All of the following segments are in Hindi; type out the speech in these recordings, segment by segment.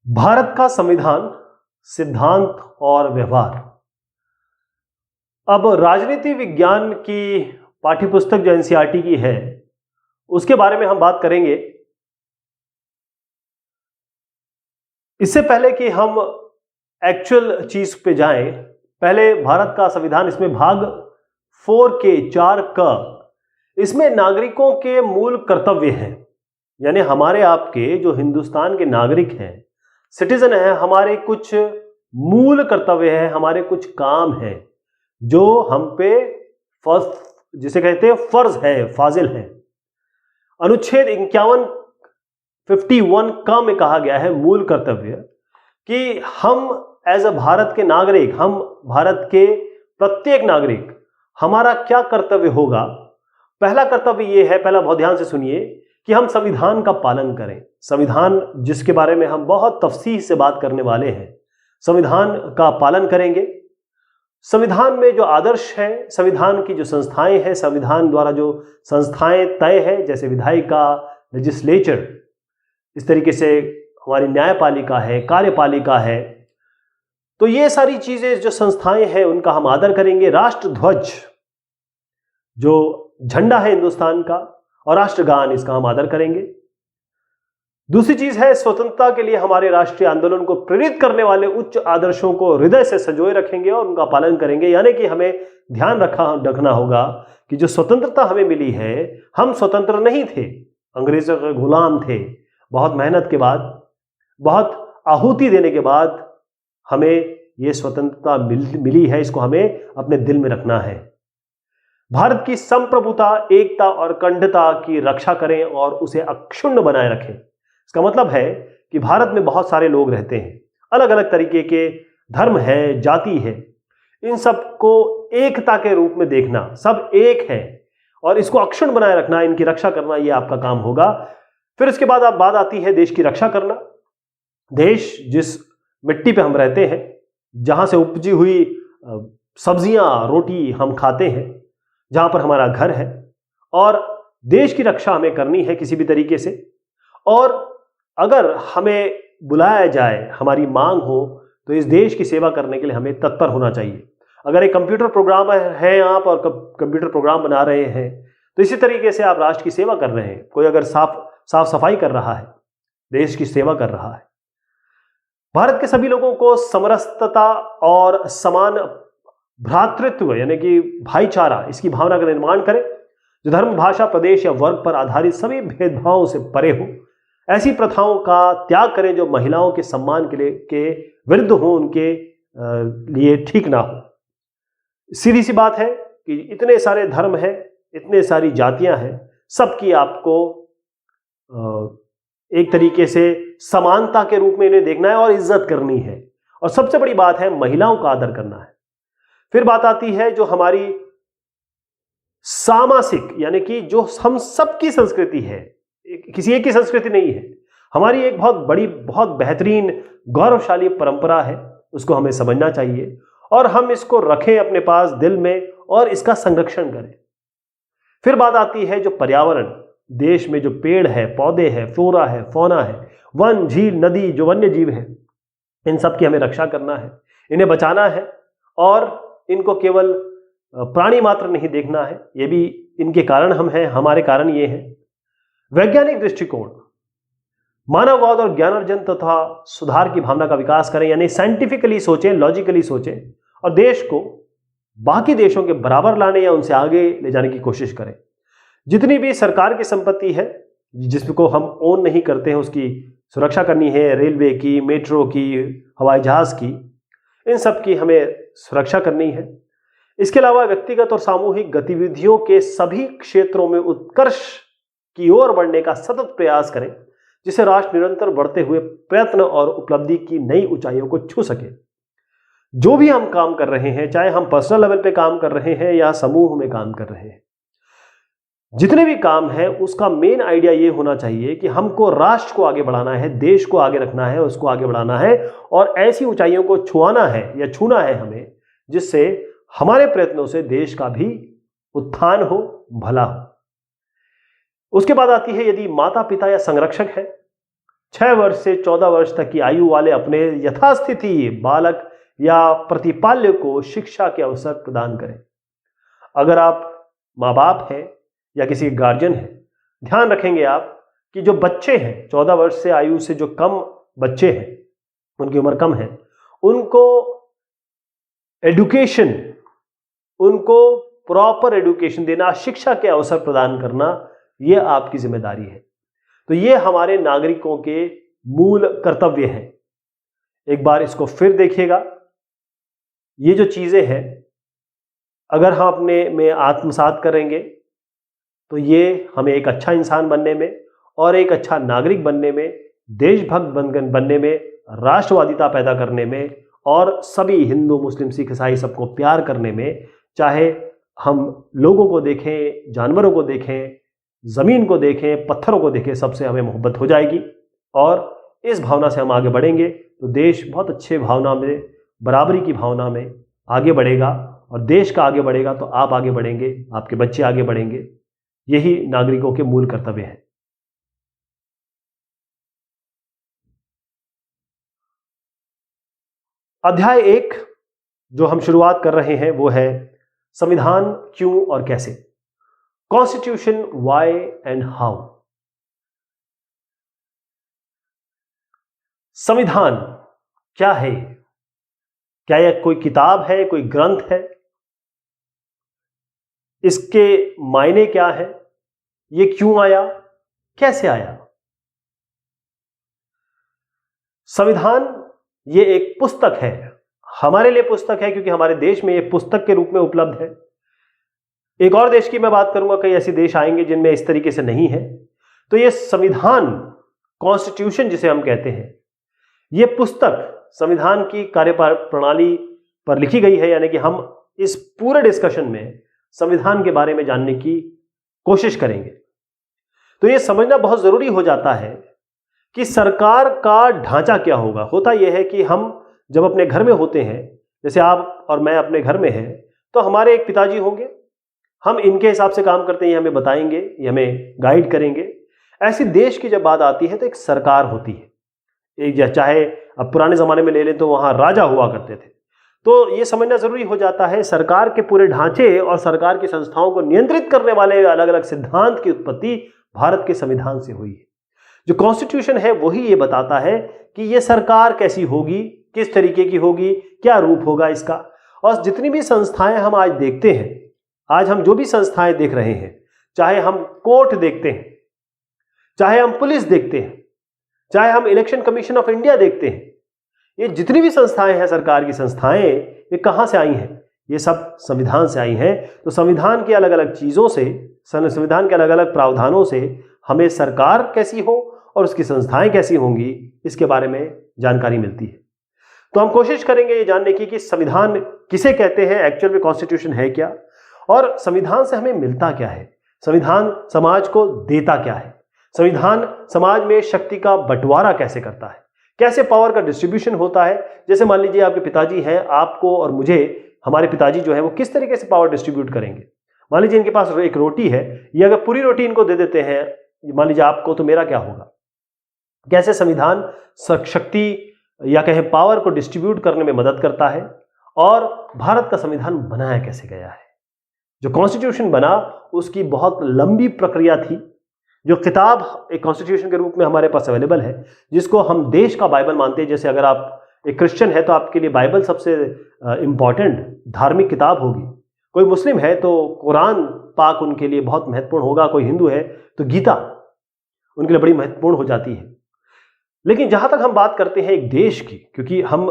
भारत का संविधान, सिद्धांत और व्यवहार। अब राजनीति विज्ञान की पाठ्यपुस्तक जो एनसीईआरटी की है उसके बारे में हम बात करेंगे। इससे पहले कि हम एक्चुअल चीज पे जाएं, पहले भारत का संविधान, इसमें भाग 4 के 4 क, इसमें नागरिकों के मूल कर्तव्य हैं, यानी हमारे आपके जो हिंदुस्तान के नागरिक हैं, सिटीजन हैं, हमारे कुछ मूल कर्तव्य हैं, हमारे कुछ काम हैं जो हम पे जिसे कहते हैं फर्ज है, फाजिल है। अनुच्छेद 51 क में कहा गया है मूल कर्तव्य कि हम एज अ भारत के नागरिक, हम भारत के प्रत्येक नागरिक, हमारा क्या कर्तव्य होगा। पहला कर्तव्य यह है, पहला बहुत ध्यान से सुनिए, कि हम संविधान का पालन करें। संविधान जिसके बारे में हम बहुत तफसील से बात करने वाले हैं, संविधान का पालन करेंगे। संविधान में जो आदर्श है, संविधान की जो संस्थाएं हैं, संविधान द्वारा जो संस्थाएं तय है, जैसे विधायिका, लेजिस्लेचर, इस तरीके से हमारी न्यायपालिका है, कार्यपालिका है, तो ये सारी चीजें जो संस्थाएं हैं उनका हम आदर करेंगे। राष्ट्रध्वज जो झंडा है हिंदुस्तान का और राष्ट्रगान, इसका हम आदर करेंगे। दूसरी चीज है, स्वतंत्रता के लिए हमारे राष्ट्रीय आंदोलन को प्रेरित करने वाले उच्च आदर्शों को हृदय से संजोए रखेंगे और उनका पालन करेंगे। यानी कि हमें ध्यान रखना होगा कि जो स्वतंत्रता हमें मिली है, हम स्वतंत्र नहीं थे, अंग्रेजों के गुलाम थे। बहुत मेहनत के बाद, बहुत आहुति देने के बाद हमें यह स्वतंत्रता मिली है, इसको हमें अपने दिल में रखना है। भारत की संप्रभुता, एकता और अखंडता की रक्षा करें और उसे अक्षुण्ण बनाए रखें। इसका मतलब है कि भारत में बहुत सारे लोग रहते हैं, अलग अलग तरीके के धर्म है, जाति है, इन सबको एकता के रूप में देखना, सब एक है और इसको अक्षुण्ण बनाए रखना, इनकी रक्षा करना, यह आपका काम होगा। फिर इसके बाद बात आती है देश की रक्षा करना। देश जिस मिट्टी पे हम रहते हैं, जहां से उपजी हुई सब्जियां, रोटी हम खाते हैं, जहां पर हमारा घर है, और देश की रक्षा हमें करनी है किसी भी तरीके से। और अगर हमें बुलाया जाए, हमारी मांग हो, तो इस देश की सेवा करने के लिए हमें तत्पर होना चाहिए। अगर एक कंप्यूटर प्रोग्राम है आप और कंप्यूटर प्रोग्राम बना रहे हैं, तो इसी तरीके से आप राष्ट्र की सेवा कर रहे हैं। कोई अगर साफ सफाई कर रहा है, देश की सेवा कर रहा है। भारत के सभी लोगों को समरसता और समान भ्रातृत्व यानी कि भाईचारा, इसकी भावना का निर्माण करें, जो धर्म, भाषा, प्रदेश या वर्ग पर आधारित सभी भेदभावों से परे हो। ऐसी प्रथाओं का त्याग करें जो महिलाओं के सम्मान के विरुद्ध हो, उनके लिए ठीक ना हो। सीधी सी बात है कि इतने सारे धर्म हैं, इतने सारी जातियां हैं, सबकी आपको एक तरीके से समानता के रूप में इन्हें देखना है और इज्जत करनी है। और सबसे बड़ी बात है, महिलाओं का आदर करना है। फिर बात आती है जो हमारी सामासिक, यानी कि जो हम सबकी संस्कृति है, किसी एक की संस्कृति नहीं है, हमारी एक बहुत बड़ी, बहुत बेहतरीन, गौरवशाली परंपरा है, उसको हमें समझना चाहिए और हम इसको रखें अपने पास दिल में और इसका संरक्षण करें। फिर बात आती है जो पर्यावरण, देश में जो पेड़ है, पौधे है, फ्लोरा है, फौना है, वन, झील, नदी, जो वन्य जीव है, इन सब की हमें रक्षा करना है, इन्हें बचाना है और इनको केवल प्राणी मात्र नहीं देखना है, ये भी इनके कारण हम हैं, हमारे कारण ये हैं। वैज्ञानिक दृष्टिकोण, मानववाद और ज्ञानार्जन तथा सुधार की भावना का विकास करें, यानी साइंटिफिकली सोचें, लॉजिकली सोचें और देश को बाकी देशों के बराबर लाने या उनसे आगे ले जाने की कोशिश करें। जितनी भी सरकार की संपत्ति है जिसको हम ओन नहीं करते हैं, उसकी सुरक्षा करनी है, रेलवे की, मेट्रो की, हवाई जहाज की, इन सब की हमें सुरक्षा करनी है। इसके अलावा व्यक्तिगत और सामूहिक गतिविधियों के सभी क्षेत्रों में उत्कर्ष की ओर बढ़ने का सतत प्रयास करें, जिससे राष्ट्र निरंतर बढ़ते हुए प्रयत्न और उपलब्धि की नई ऊंचाइयों को छू सके। जो भी हम काम कर रहे हैं, चाहे हम पर्सनल लेवल पे काम कर रहे हैं या समूह में काम कर रहे हैं, जितने भी काम है उसका मेन आइडिया ये होना चाहिए कि हमको राष्ट्र को आगे बढ़ाना है, देश को आगे रखना है, उसको आगे बढ़ाना है और ऐसी ऊंचाइयों को छुआना है या छूना है हमें, जिससे हमारे प्रयत्नों से देश का भी उत्थान हो, भला हो। उसके बाद आती है, यदि माता पिता या संरक्षक है 6 वर्ष से 14 वर्ष तक की आयु वाले अपने यथास्थिति बालक या प्रतिपाल्य को शिक्षा के अवसर प्रदान करें। अगर आप माँ बाप हैं या किसी गार्जियन हैं, ध्यान रखेंगे आप कि जो बच्चे हैं 14 वर्ष से आयु से जो कम बच्चे हैं, उनकी उम्र कम है, उनको एडुकेशन, उनको प्रॉपर एडुकेशन देना, शिक्षा के अवसर प्रदान करना, यह आपकी जिम्मेदारी है। तो ये हमारे नागरिकों के मूल कर्तव्य हैं। एक बार इसको फिर देखिएगा, ये जो चीजें हैं अगर हम अपने में आत्मसात करेंगे तो ये हमें एक अच्छा इंसान बनने में और एक अच्छा नागरिक बनने में, देशभक्त बनने में, राष्ट्रवादिता पैदा करने में और सभी हिंदू मुस्लिम सिख ईसाई सबको प्यार करने में, चाहे हम लोगों को देखें, जानवरों को देखें, जमीन को देखें, पत्थरों को देखें, सबसे हमें मोहब्बत हो जाएगी। और इस भावना से हम आगे बढ़ेंगे तो देश बहुत अच्छे भावना में, बराबरी की भावना में आगे बढ़ेगा। और देश का आगे बढ़ेगा तो आप आगे बढ़ेंगे, आपके बच्चे आगे बढ़ेंगे। यही नागरिकों के मूल कर्तव्य है। अध्याय 1 जो हम शुरुआत कर रहे हैं वो है संविधान क्यों और कैसे, कॉन्स्टिट्यूशन व्हाई एंड हाउ। संविधान क्या है? क्या यह कोई किताब है, कोई ग्रंथ है? इसके मायने क्या है? ये क्यों आया, कैसे आया? संविधान ये एक पुस्तक है, हमारे लिए पुस्तक है क्योंकि हमारे देश में ये पुस्तक के रूप में उपलब्ध है। एक और देश की मैं बात करूंगा, कई ऐसे देश आएंगे जिनमें इस तरीके से नहीं है। तो ये संविधान, कॉन्स्टिट्यूशन जिसे हम कहते हैं, ये पुस्तक संविधान की कार्यप्रणाली पर लिखी गई है। यानी कि हम इस पूरे डिस्कशन में संविधान के बारे में जानने की कोशिश करेंगे। तो ये समझना बहुत जरूरी हो जाता है कि सरकार का ढांचा क्या होगा। होता यह है कि हम जब अपने घर में होते हैं, जैसे आप और मैं अपने घर में हैं, तो हमारे एक पिताजी होंगे, हम इनके हिसाब से काम करते हैं, ये हमें बताएंगे, ये हमें गाइड करेंगे। ऐसी देश की जब बात आती है तो एक सरकार होती है। एक चाहे अब पुराने जमाने में ले लें तो वहां राजा हुआ करते थे। तो ये समझना जरूरी हो जाता है, सरकार के पूरे ढांचे और सरकार की संस्थाओं को नियंत्रित करने वाले अलग अलग सिद्धांत की उत्पत्ति भारत के संविधान से हुई है। जो कॉन्स्टिट्यूशन है वही ये बताता है कि ये सरकार कैसी होगी, किस तरीके की होगी, क्या रूप होगा इसका। और जितनी भी संस्थाएं हम आज देखते हैं, आज हम जो भी संस्थाएं देख रहे हैं, चाहे हम कोर्ट देखते हैं, चाहे हम पुलिस देखते हैं, चाहे हम इलेक्शन कमीशन ऑफ इंडिया देखते हैं, ये जितनी भी संस्थाएं हैं, सरकार की संस्थाएं, ये कहां से आई हैं? ये सब संविधान से आई हैं। तो संविधान की अलग अलग चीजों से, संविधान के अलग अलग प्रावधानों से हमें सरकार कैसी हो और उसकी संस्थाएं कैसी होंगी, इसके बारे में जानकारी मिलती है। तो हम कोशिश करेंगे ये जानने की कि संविधान किसे कहते हैं, एक्चुअल में कॉन्स्टिट्यूशन है क्या, और संविधान से हमें मिलता क्या है, संविधान समाज को देता क्या है, संविधान समाज में शक्ति का बंटवारा कैसे करता है, कैसे पावर का डिस्ट्रीब्यूशन होता है। जैसे मान लीजिए आपके पिताजी हैं, आपको और मुझे, हमारे पिताजी जो है वो किस तरीके से पावर डिस्ट्रीब्यूट करेंगे। मान लीजिए इनके पास एक रोटी है, ये अगर पूरी रोटी इनको दे देते हैं, मान लीजिए आपको, तो मेरा क्या होगा? कैसे संविधान शक्ति या कहें पावर को डिस्ट्रीब्यूट करने में मदद करता है, और भारत का संविधान बनाया कैसे गया है। जो कॉन्स्टिट्यूशन बना उसकी बहुत लंबी प्रक्रिया थी। जो किताब एक कॉन्स्टिट्यूशन के रूप में हमारे पास अवेलेबल है, जिसको हम देश का बाइबल मानते हैं, जैसे अगर आप एक क्रिश्चियन है तो आपके लिए बाइबल सबसे इंपॉर्टेंट धार्मिक किताब होगी, कोई मुस्लिम है तो कुरान पाक उनके लिए बहुत महत्वपूर्ण होगा, कोई हिंदू है तो गीता उनके लिए बड़ी महत्वपूर्ण हो जाती है। लेकिन जहां तक हम बात करते हैं एक देश की, क्योंकि हम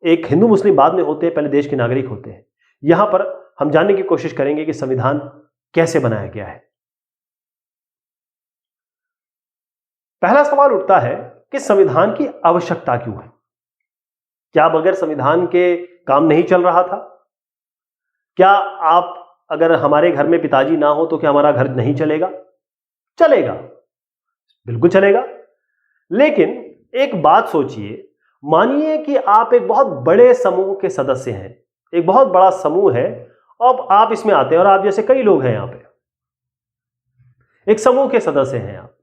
एक हिंदू मुस्लिम बाद में होते हैं, पहले देश के नागरिक होते हैं, यहां पर हम जानने की कोशिश करेंगे कि संविधान कैसे बनाया गया है। पहला सवाल उठता है कि संविधान की आवश्यकता क्यों है? क्या बगैर संविधान के काम नहीं चल रहा था? क्या आप, अगर हमारे घर में पिताजी ना हो तो क्या हमारा घर नहीं चलेगा? चलेगा, बिल्कुल चलेगा। लेकिन एक बात सोचिए, मानिए कि आप एक बहुत बड़े समूह के सदस्य हैं, एक बहुत बड़ा समूह है, अब आप इसमें आते हैं और आप जैसे कई लोग हैं यहां पे, एक समूह के सदस्य हैं आप।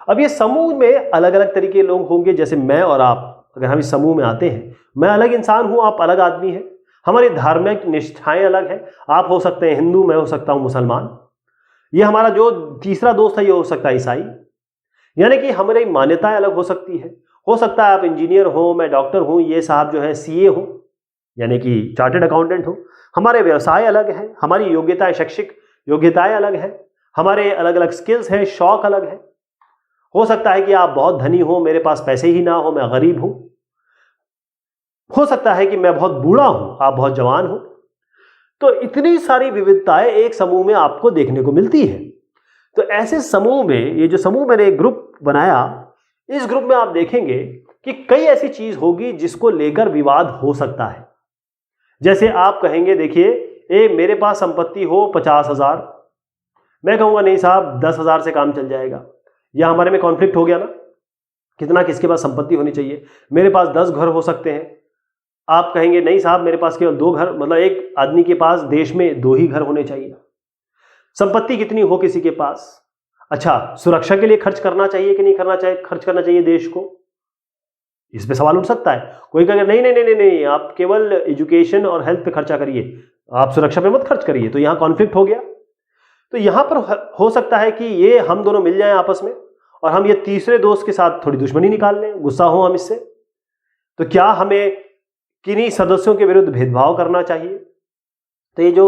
अब ये समूह में अलग अलग तरीके के लोग होंगे, जैसे मैं और आप, अगर हम इस समूह में आते हैं, मैं अलग इंसान हूं, आप अलग आदमी हैं, हमारी धार्मिक निष्ठाएं अलग हैं, आप हो सकते हैं हिंदू, मैं हो सकता हूं मुसलमान, ये हमारा जो तीसरा दोस्त है ये हो सकता है ईसाई, यानी कि हमारी मान्यताएं अलग हो सकती है। हो सकता है आप इंजीनियर हो, मैं डॉक्टर हूं, ये साहब जो है सीए हो, यानी कि चार्टर्ड अकाउंटेंट हो, हमारे व्यवसाय अलग हैं, हमारी योग्यताएं, शैक्षिक योग्यताएं अलग हैं, हमारे अलग अलग स्किल्स हैं, शौक अलग हैं। हो सकता है कि आप बहुत धनी हो, मेरे पास पैसे ही ना हो, मैं गरीब हूं। हो सकता है कि मैं बहुत बूढ़ा हूं, आप बहुत जवान हो। तो इतनी सारी विविधताएं एक समूह में आपको देखने को मिलती है। तो ऐसे समूह में, ये जो समूह मैंने एक ग्रुप बनाया, इस ग्रुप में आप देखेंगे कि कई ऐसी चीज होगी जिसको लेकर विवाद हो सकता है। जैसे आप कहेंगे, देखिए मेरे पास संपत्ति हो 50,000, मैं कहूंगा नहीं साहब 10,000 से काम चल जाएगा, या हमारे में कॉन्फ्लिक्ट हो गया ना, कितना किसके पास संपत्ति होनी चाहिए। मेरे पास 10 घर हो सकते हैं, आप कहेंगे नहीं साहब मेरे पास केवल 2 घर, मतलब एक आदमी के पास देश में 2 ही घर होने चाहिए। संपत्ति कितनी हो किसी के पास, अच्छा सुरक्षा के लिए खर्च करना चाहिए कि नहीं करना चाहिए, खर्च करना चाहिए देश को, इस पे सवाल उठ सकता है। कोई कहेगा नहीं नहीं नहीं नहीं, आप केवल एजुकेशन और हेल्थ पे खर्चा करिए, आप सुरक्षा पे मत खर्च करिए। तो यहां कॉन्फ्लिक्ट हो गया। तो यहां पर हो सकता है कि ये हम दोनों मिल जाएं आपस में, और हम ये तीसरे दोस्त के साथ थोड़ी दुश्मनी निकाल लें, गुस्सा हो हम इससे। तो क्या हमें किन्हीं सदस्यों के विरुद्ध भेदभाव करना चाहिए? तो ये जो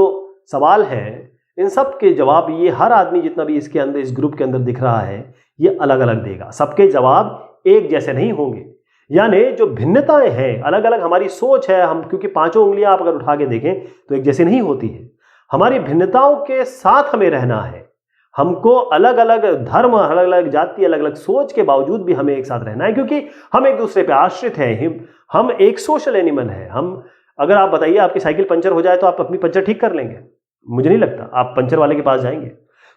सवाल है, इन सब के जवाब ये हर आदमी जितना भी इसके अंदर, इस ग्रुप के अंदर दिख रहा है, ये अलग अलग देगा। सबके जवाब एक जैसे नहीं होंगे, यानी जो भिन्नताएं हैं, अलग अलग हमारी सोच है, हम क्योंकि 5 उंगलियां आप अगर उठा के देखें तो एक जैसी नहीं होती है। हमारी भिन्नताओं के साथ हमें रहना है, हमको अलग अलग धर्म, अलग अलग जाति, अलग अलग सोच के बावजूद भी हमें एक साथ रहना है, क्योंकि हम एक दूसरे पे आश्रित हैं। हम एक सोशल एनिमल हैं। हम, अगर आप बताइए आपकी साइकिल पंचर हो जाए तो आप अपनी पंचर ठीक कर लेंगे? मुझे नहीं लगता आप पंचर वाले के पास जाएंगे।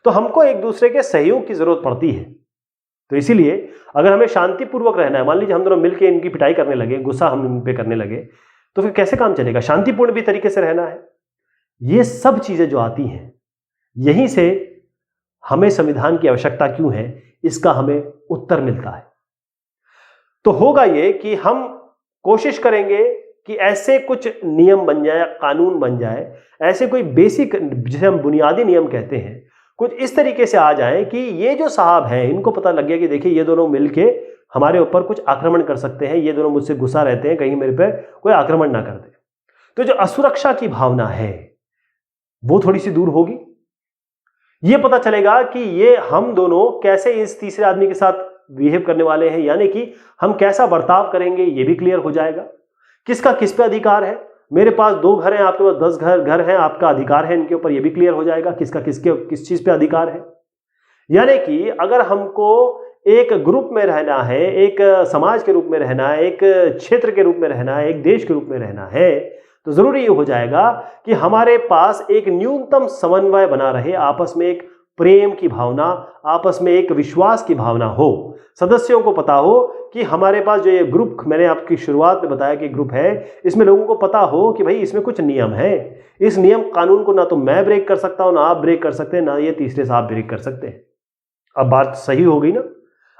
तो हमको एक दूसरे के सहयोग की जरूरत पड़ती है। तो इसीलिए अगर हमें शांतिपूर्वक रहना है, मान लीजिए हम दोनों मिलकर इनकी पिटाई करने लगे, गुस्सा हम इन पे करने लगे, तो फिर कैसे काम चलेगा? शांतिपूर्ण भी तरीके से रहना है। ये सब चीजें जो आती हैं, यहीं से हमें संविधान की आवश्यकता क्यों है, इसका हमें उत्तर मिलता है। तो होगा ये कि हम कोशिश करेंगे कि ऐसे कुछ नियम बन जाए, कानून बन जाए, ऐसे कोई बेसिक, जिसे हम बुनियादी नियम कहते हैं, कुछ इस तरीके से आ जाए कि ये जो साहब हैं इनको पता लग गया कि देखिए ये दोनों मिलके हमारे ऊपर कुछ आक्रमण कर सकते हैं, ये दोनों मुझसे गुस्सा रहते हैं, कहीं मेरे पे कोई आक्रमण ना कर दे। तो जो असुरक्षा की भावना है वो थोड़ी सी दूर होगी। ये पता चलेगा कि ये हम दोनों कैसे इस तीसरे आदमी के साथ बिहेव करने वाले हैं, यानी कि हम कैसा बर्ताव करेंगे, ये भी क्लियर हो जाएगा। किसका किस पे अधिकार है, मेरे पास 2 घर हैं, आपके पास 10 घर हैं, आपका अधिकार है इनके ऊपर, ये भी क्लियर हो जाएगा किसका किसके किस चीज पे अधिकार है। यानी कि अगर हमको एक ग्रुप में रहना है, एक समाज के रूप में रहना है, एक क्षेत्र के रूप में रहना है, एक देश के रूप में रहना है, तो जरूरी ये हो जाएगा कि हमारे पास एक न्यूनतम समन्वय बना रहे, आपस में एक प्रेम की भावना, आपस में एक विश्वास की भावना हो, सदस्यों को पता हो कि हमारे पास जो ये ग्रुप, मैंने आपकी शुरुआत में बताया कि ग्रुप है, इसमें लोगों को पता हो कि भाई इसमें कुछ नियम है, इस नियम कानून को ना तो मैं ब्रेक कर सकता हूं, ना आप ब्रेक कर सकते हैं, ना ये तीसरे साहब ब्रेक कर सकते हैं। अब बात सही हो गई ना?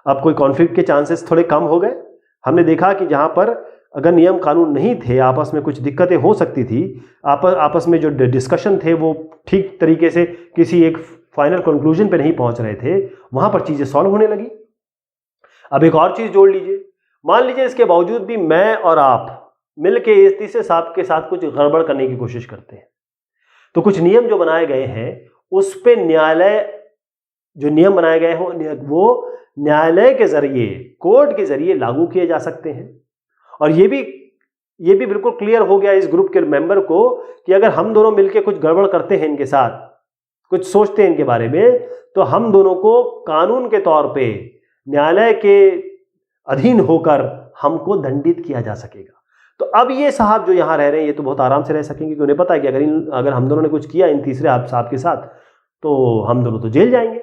अब कोई कॉन्फ्लिक्ट के चांसेस थोड़े कम हो गए। हमने देखा कि जहां पर अगर नियम कानून नहीं थे, आपस में कुछ दिक्कतें हो सकती थी, आपस में जो डिस्कशन थे वो ठीक तरीके से किसी एक फाइनल कंक्लूजन पे नहीं पहुंच रहे थे, वहां पर चीजें सॉल्व होने लगी। अब एक और चीज जोड़ लीजिए, मान लीजिए इसके बावजूद भी मैं और आप मिलके इस तीसरे साहब के साथ कुछ गड़बड़ करने की कोशिश करते हैं, तो कुछ नियम जो बनाए गए हैं उस पे न्यायालय, जो नियम बनाए गए हैं वो न्यायालय के जरिए, कोर्ट के जरिए लागू किए जा सकते हैं। और ये भी बिल्कुल क्लियर हो गया इस ग्रुप के मेंबर को कि अगर हम दोनों मिलके कुछ गड़बड़ करते हैं इनके साथ, कुछ सोचते हैं इनके बारे में, तो हम दोनों को कानून के तौर पे न्यायालय के अधीन होकर हमको दंडित किया जा सकेगा। तो अब ये साहब जो यहां रह रहे हैं ये तो बहुत आराम से रह सकेंगे, क्योंकि उन्हें पता है कि अगर हम दोनों ने कुछ किया इन तीसरे साहब के साथ तो हम दोनों तो जेल जाएंगे।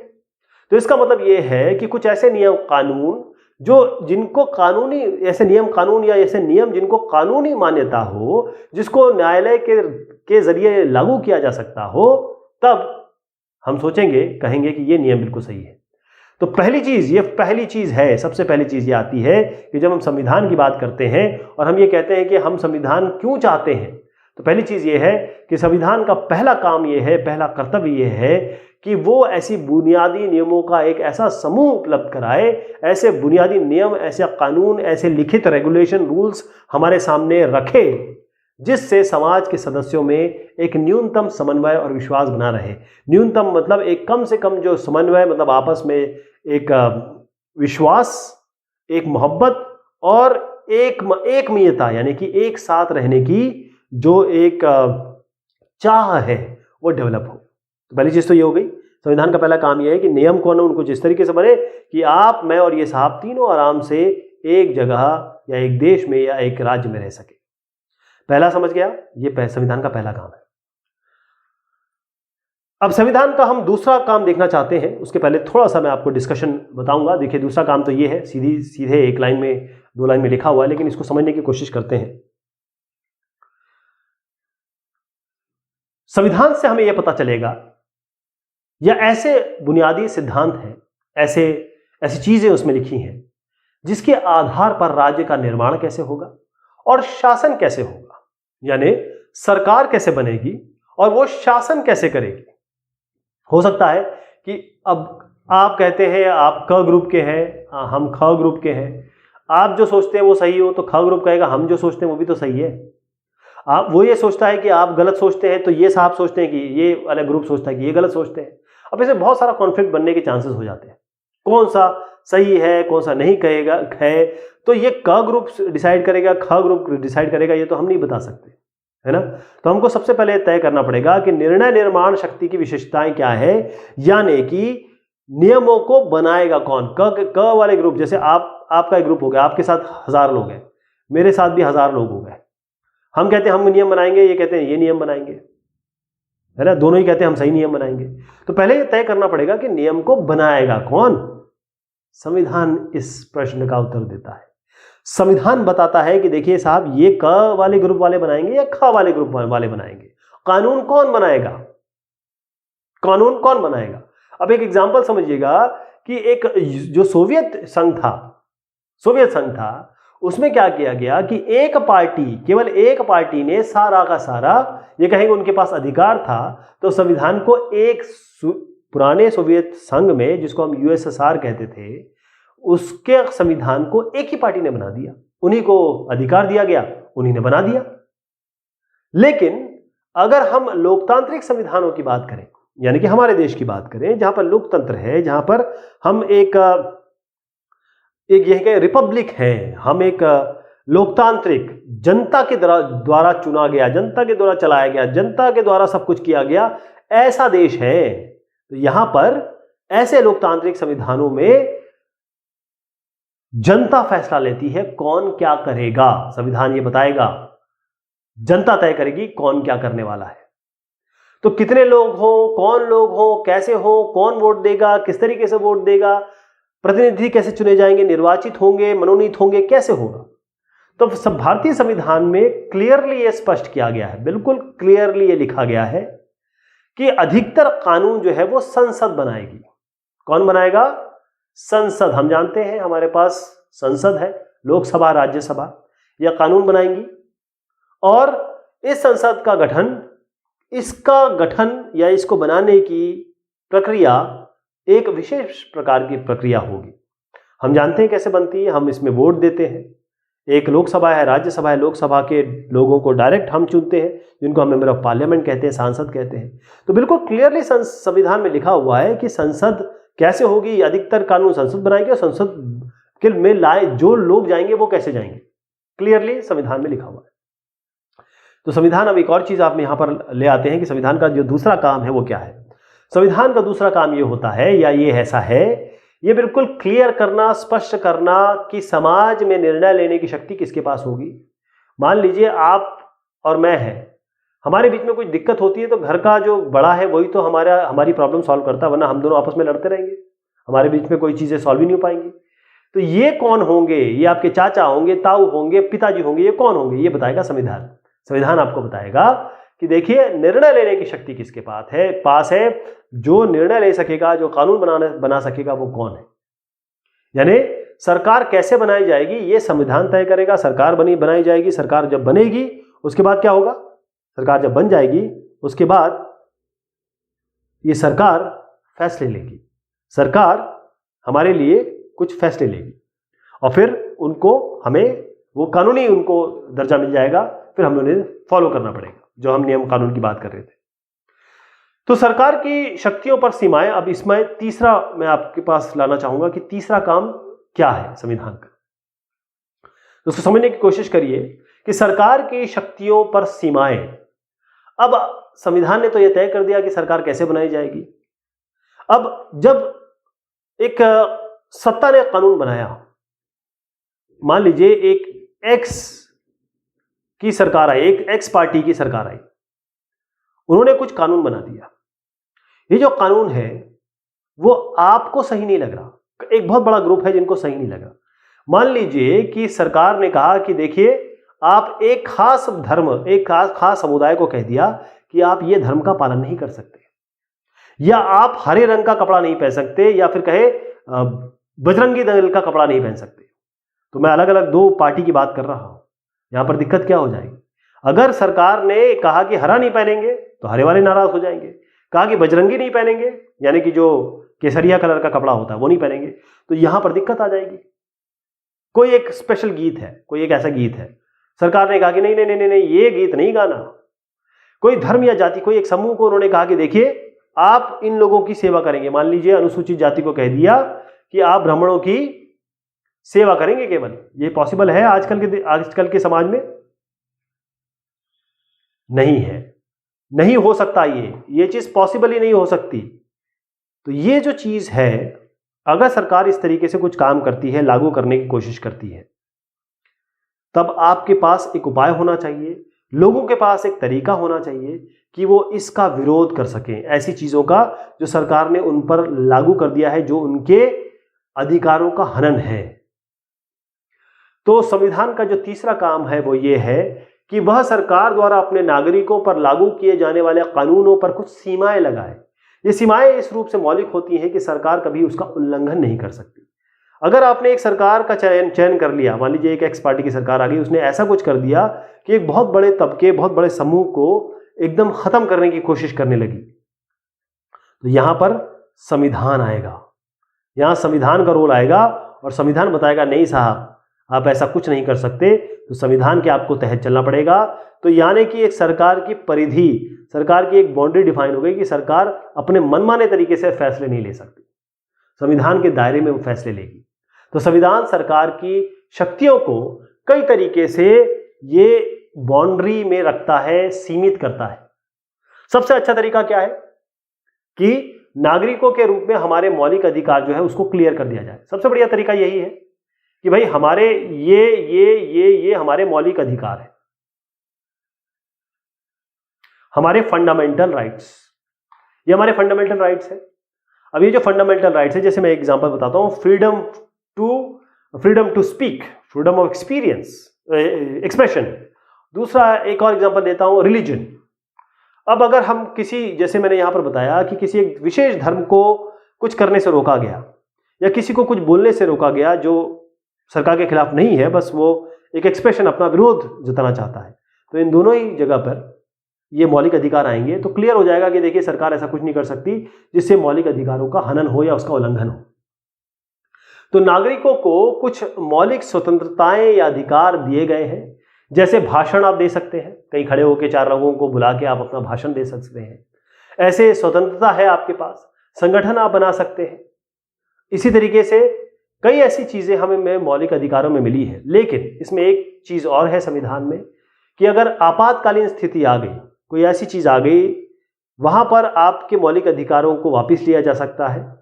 तो इसका मतलब ये है कि कुछ ऐसे नियम कानून जो जिनको कानूनी, ऐसे नियम कानून या ऐसे नियम जिनको कानूनी मान्यता हो, जिसको न्यायालय के जरिए लागू किया जा सकता हो, तब हम सोचेंगे, कहेंगे कि ये नियम बिल्कुल सही है। तो पहली चीज है, सबसे पहली चीज ये आती है कि जब हम संविधान की बात करते हैं और हम ये कहते हैं कि हम संविधान क्यों चाहते हैं, तो पहली चीज ये है कि संविधान का पहला काम ये है, पहला कर्तव्य ये है कि वो ऐसी बुनियादी नियमों का एक ऐसा समूह उपलब्ध कराए, ऐसे बुनियादी नियम, ऐसे कानून, ऐसे लिखित रेगुलेशन, रूल्स हमारे सामने रखे जिससे समाज के सदस्यों में एक न्यूनतम समन्वय और विश्वास बना रहे। न्यूनतम मतलब एक कम से कम जो समन्वय, मतलब आपस में एक विश्वास, एक मोहब्बत और एकमीयता, यानी कि एक साथ रहने की जो एक चाह है वो डेवलप हो। तो पहली चीज तो ये हो गई। संविधान का पहला काम यह है कि नियम कानून कुछ इस तरीके से बने कि आप, मैं और ये साहब तीनों आराम से एक जगह या एक देश में या एक राज्य में रह सके। पहला समझ गया, ये संविधान का पहला काम है। अब संविधान का हम दूसरा काम देखना चाहते हैं, उसके पहले थोड़ा सा मैं आपको डिस्कशन बताऊंगा। देखिए दूसरा काम तो ये है, सीधे एक लाइन में, दो लाइन में लिखा हुआ है, लेकिन इसको समझने की कोशिश करते हैं। संविधान से हमें यह पता चलेगा, या ऐसे बुनियादी सिद्धांत हैं, ऐसी चीजें उसमें लिखी हैं जिसके आधार पर राज्य का निर्माण कैसे होगा और शासन कैसे होगा, यानी सरकार कैसे बनेगी और वो शासन कैसे करेगी। हो सकता है कि अब आप कहते हैं आप क ग्रुप के हैं, हम ख ग्रुप के हैं, आप जो सोचते हैं वो सही हो तो ख ग्रुप कहेगा हम जो सोचते हैं वो भी तो सही है। आप वो ये सोचता है कि आप गलत सोचते हैं तो ये साहब सोचते हैं कि ये वाला ग्रुप सोचता है कि ये गलत सोचते हैं। अब इसमें बहुत सारा कॉन्फ्लिक्ट बनने के चांसेस हो जाते हैं, कौन सा सही है कौन सा नहीं कहेगा है, तो ये क ग्रुप डिसाइड करेगा, ख ग्रुप डिसाइड करेगा, ये तो हम नहीं बता सकते, है ना। तो हमको सबसे पहले तय करना पड़ेगा कि निर्णय निर्माण शक्ति की विशेषताएं क्या है, यानी कि नियमों को बनाएगा कौन। क वाले ग्रुप, जैसे आपका एक ग्रुप हो गया, आपके साथ 1000 लोग हैं, मेरे साथ भी 1000 लोग हो गए, हम कहते हैं हम नियम बनाएंगे, ये कहते हैं ये नियम बनाएंगे, है ना, दोनों ही कहते हैं हम सही नियम बनाएंगे। तो पहले ये तय करना पड़ेगा कि नियम को बनाएगा कौन। संविधान इस प्रश्न का उत्तर देता है। संविधान बताता है कि देखिए साहब, ये क वाले ग्रुप वाले बनाएंगे या ख वाले ग्रुप वाले बनाएंगे। कानून कौन बनाएगा, कानून कौन बनाएगा। अब एक एग्जांपल समझिएगा कि एक जो सोवियत संघ था, उसमें क्या किया गया कि एक पार्टी, केवल एक पार्टी ने सारा का सारा, ये कहेंगे उनके पास अधिकार था, तो संविधान को एक पुराने सोवियत संघ में, जिसको हम यूएसएसआर कहते थे, उसके संविधान को एक ही पार्टी ने बना दिया, उन्हीं को अधिकार दिया गया, उन्हीं ने बना दिया। लेकिन अगर हम लोकतांत्रिक संविधानों की बात करें, यानी कि हमारे देश की बात करें, जहां पर लोकतंत्र है, जहां पर हम एक यह रिपब्लिक है, हम एक लोकतांत्रिक, जनता के द्वारा चुना गया, जनता के द्वारा चलाया गया, जनता के द्वारा सब कुछ किया गया, ऐसा देश है। तो यहां पर ऐसे लोकतांत्रिक संविधानों में जनता फैसला लेती है कौन क्या करेगा। संविधान ये बताएगा, जनता तय करेगी कौन क्या करने वाला है। तो कितने लोग हो, कौन लोग हो, कैसे हो, कौन वोट देगा, किस तरीके से वोट देगा, प्रतिनिधि कैसे चुने जाएंगे, निर्वाचित होंगे, मनोनीत होंगे, कैसे होगा। तो सब भारतीय संविधान में क्लियरली ये स्पष्ट किया गया है, बिल्कुल क्लियरली ये लिखा गया है कि अधिकतर कानून जो है वो संसद बनाएगी। कौन बनाएगा, संसद। हम जानते हैं हमारे पास संसद है, लोकसभा, राज्यसभा, यह कानून बनाएंगी। और इस संसद का गठन, इसका गठन या इसको बनाने की प्रक्रिया एक विशेष प्रकार की प्रक्रिया होगी। हम जानते हैं कैसे बनती है, हम इसमें वोट देते हैं। एक लोकसभा है, राज्यसभा है, लोकसभा के लोगों को डायरेक्ट हम चुनते हैं, जिनको हम मेंबर ऑफ पार्लियामेंट कहते हैं, सांसद कहते हैं। तो बिल्कुल क्लियरली संविधान में लिखा हुआ है कि संसद कैसे होगी, अधिकतर कानून संसद बनाएगी, और संसद के में लाए जो लोग जाएंगे वो कैसे जाएंगे, क्लियरली संविधान में लिखा हुआ है। तो संविधान, अब एक और चीज आप यहां पर ले आते हैं कि संविधान का जो दूसरा काम है वो क्या है। संविधान का दूसरा काम ये होता है, या ये ऐसा है, ये बिल्कुल क्लियर करना, स्पष्ट करना कि समाज में निर्णय लेने की शक्ति किसके पास होगी। मान लीजिए आप और मैं हैं, हमारे बीच में कोई दिक्कत होती है तो घर का जो बड़ा है वही तो हमारी प्रॉब्लम सॉल्व करता है, वरना हम दोनों आपस में लड़ते रहेंगे, हमारे बीच में कोई चीज़ें सॉल्व ही नहीं हो पाएंगी। तो ये कौन होंगे, ये आपके चाचा होंगे, ताऊ होंगे, पिताजी होंगे, ये कौन होंगे, ये बताएगा संविधान। संविधान आपको बताएगा कि देखिए निर्णय लेने की शक्ति किसके पास है, जो निर्णय ले सकेगा, जो कानून बना सकेगा वो कौन है। यानी सरकार कैसे बनाई जाएगी ये संविधान तय करेगा। सरकार बनाई जाएगी, सरकार जब बनेगी उसके बाद क्या होगा, सरकार जब बन जाएगी उसके बाद ये सरकार फैसले लेगी, सरकार हमारे लिए कुछ फैसले लेगी और फिर उनको हमें वो कानूनी उनको दर्जा मिल जाएगा, फिर हम उन्हें फॉलो करना पड़ेगा, जो हम नियम कानून की बात कर रहे थे। तो सरकार की शक्तियों पर सीमाएं। अब इसमें तीसरा मैं आपके पास लाना चाहूंगा कि तीसरा काम क्या है संविधान का। तो उसको समझने की कोशिश करिए कि सरकार की शक्तियों पर सीमाएं। अब संविधान ने तो यह तय कर दिया कि सरकार कैसे बनाई जाएगी। अब जब एक सत्ता ने कानून बनाया, मान लीजिए एक एक्स की सरकार आई, एक एक्स पार्टी की सरकार आई, उन्होंने कुछ कानून बना दिया। ये जो कानून है वो आपको सही नहीं लग रहा, एक बहुत बड़ा ग्रुप है जिनको सही नहीं लगा। मान लीजिए कि सरकार ने कहा कि देखिए आप एक खास धर्म, एक खास समुदाय को कह दिया कि आप ये धर्म का पालन नहीं कर सकते, या आप हरे रंग का कपड़ा नहीं पहन सकते, या फिर कहे बजरंगी दल का कपड़ा नहीं पहन सकते। तो मैं अलग अलग दो पार्टी की बात कर रहा हूं। यहां पर दिक्कत क्या हो जाएगी, अगर सरकार ने कहा कि हरा नहीं पहनेंगे तो हरे वाले नाराज हो जाएंगे, कहा कि बजरंगी नहीं पहनेंगे यानी कि जो केसरिया कलर का कपड़ा होता है वो नहीं पहनेंगे, तो यहां पर दिक्कत आ जाएगी। कोई एक स्पेशल गीत है, कोई एक ऐसा गीत है, सरकार ने कहा कि नहीं नहीं नहीं नहीं ये गीत नहीं गाना। कोई धर्म या जाति, कोई एक समूह को उन्होंने कहा कि देखिए आप इन लोगों की सेवा करेंगे। मान लीजिए अनुसूचित जाति को कह दिया कि आप ब्राह्मणों की सेवा करेंगे केवल। ये पॉसिबल है आजकल के समाज में? नहीं है, नहीं हो सकता। ये चीज पॉसिबल ही नहीं हो सकती। तो ये जो चीज है, अगर सरकार इस तरीके से कुछ काम करती है, लागू करने की कोशिश करती है, तब आपके पास एक उपाय होना चाहिए, लोगों के पास एक तरीका होना चाहिए कि वो इसका विरोध कर सकें, ऐसी चीजों का जो सरकार ने उन पर लागू कर दिया है, जो उनके अधिकारों का हनन है। तो संविधान का जो तीसरा काम है वो ये है कि वह सरकार द्वारा अपने नागरिकों पर लागू किए जाने वाले कानूनों पर कुछ सीमाएं लगाए। ये सीमाएं इस रूप से मौलिक होती हैं कि सरकार कभी उसका उल्लंघन नहीं कर सकती। अगर आपने एक सरकार का चयन कर लिया, मान लीजिए एक एक्स पार्टी की सरकार आ गई, उसने ऐसा कुछ कर दिया कि एक बहुत बड़े तबके, बहुत बड़े समूह को एकदम खत्म करने की कोशिश करने लगी, तो यहां पर संविधान आएगा, यहां संविधान का रोल आएगा और संविधान बताएगा नहीं साहब आप ऐसा कुछ नहीं कर सकते, तो संविधान के आपको तहत चलना पड़ेगा। तो यानी कि एक सरकार की परिधि, सरकार की एक बाउंड्री डिफाइन हो गई कि सरकार अपने मनमाने तरीके से फैसले नहीं ले सकती, संविधान के दायरे में वो फैसले लेगी। तो संविधान सरकार की शक्तियों को कई तरीके से ये बाउंड्री में रखता है, सीमित करता है। सबसे अच्छा तरीका क्या है कि नागरिकों के रूप में हमारे मौलिक अधिकार जो है उसको क्लियर कर दिया जाए। सबसे बढ़िया तरीका यही है कि भाई हमारे ये हमारे मौलिक अधिकार है, हमारे फंडामेंटल राइट्स, ये हमारे फंडामेंटल राइट्स है। अब ये जो फंडामेंटल राइट्स है, जैसे मैं एग्जांपल बताता हूं, freedom to speak, freedom of expression. दूसरा एक और एग्जांपल देता हूं, रिलीजन। अब अगर हम किसी, जैसे मैंने यहां पर बताया कि किसी एक विशेष धर्म को कुछ करने से रोका गया या किसी को कुछ बोलने से रोका गया जो सरकार के खिलाफ नहीं है, बस वो एक एक्सप्रेशन, अपना विरोध जताना चाहता है, तो इन दोनों ही जगह पर ये मौलिक अधिकार आएंगे। तो क्लियर हो जाएगा कि देखिए सरकार ऐसा कुछ नहीं कर सकती जिससे मौलिक अधिकारों का हनन हो या उसका उल्लंघन हो। तो नागरिकों को कुछ मौलिक स्वतंत्रताएं या अधिकार दिए गए हैं, जैसे भाषण आप दे सकते हैं, कहीं खड़े होकर 4 लोगों को बुला के आप अपना भाषण दे सकते हैं, ऐसे स्वतंत्रता है आपके पास। संगठन आप बना सकते हैं। इसी तरीके से कई ऐसी चीजें हमें मौलिक अधिकारों में मिली है। लेकिन इसमें एक चीज और है संविधान में कि अगर आपातकालीन स्थिति आ गई, कोई ऐसी चीज आ गई, वहां पर आपके मौलिक अधिकारों को वापस लिया जा सकता है,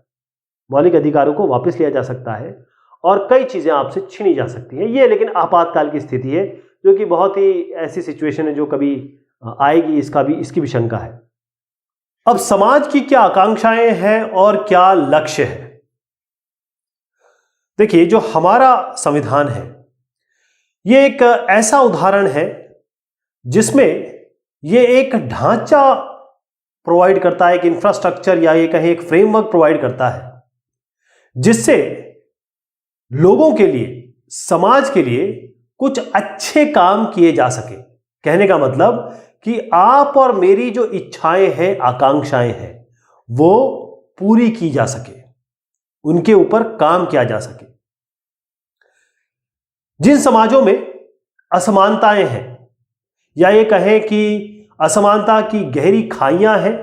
मौलिक अधिकारों को वापस लिया जा सकता है और कई चीजें आपसे छीनी जा सकती हैं। ये लेकिन आपातकाल की स्थिति है, जो कि बहुत ही ऐसी सिचुएशन है जो कभी आएगी, इसकी भी शंका है। अब समाज की क्या आकांक्षाएं हैं और क्या लक्ष्य है? देखिए, जो हमारा संविधान है ये एक ऐसा उदाहरण है जिसमें ये एक ढांचा प्रोवाइड करता है, एक इंफ्रास्ट्रक्चर या ये कहें एक फ्रेमवर्क प्रोवाइड करता है, जिससे लोगों के लिए, समाज के लिए कुछ अच्छे काम किए जा सके। कहने का मतलब कि आप और मेरी जो इच्छाएं हैं, आकांक्षाएं हैं, वो पूरी की जा सके, उनके ऊपर काम किया जा सके। जिन समाजों में असमानताएं हैं, या ये कहें कि असमानता की गहरी खाइयां हैं,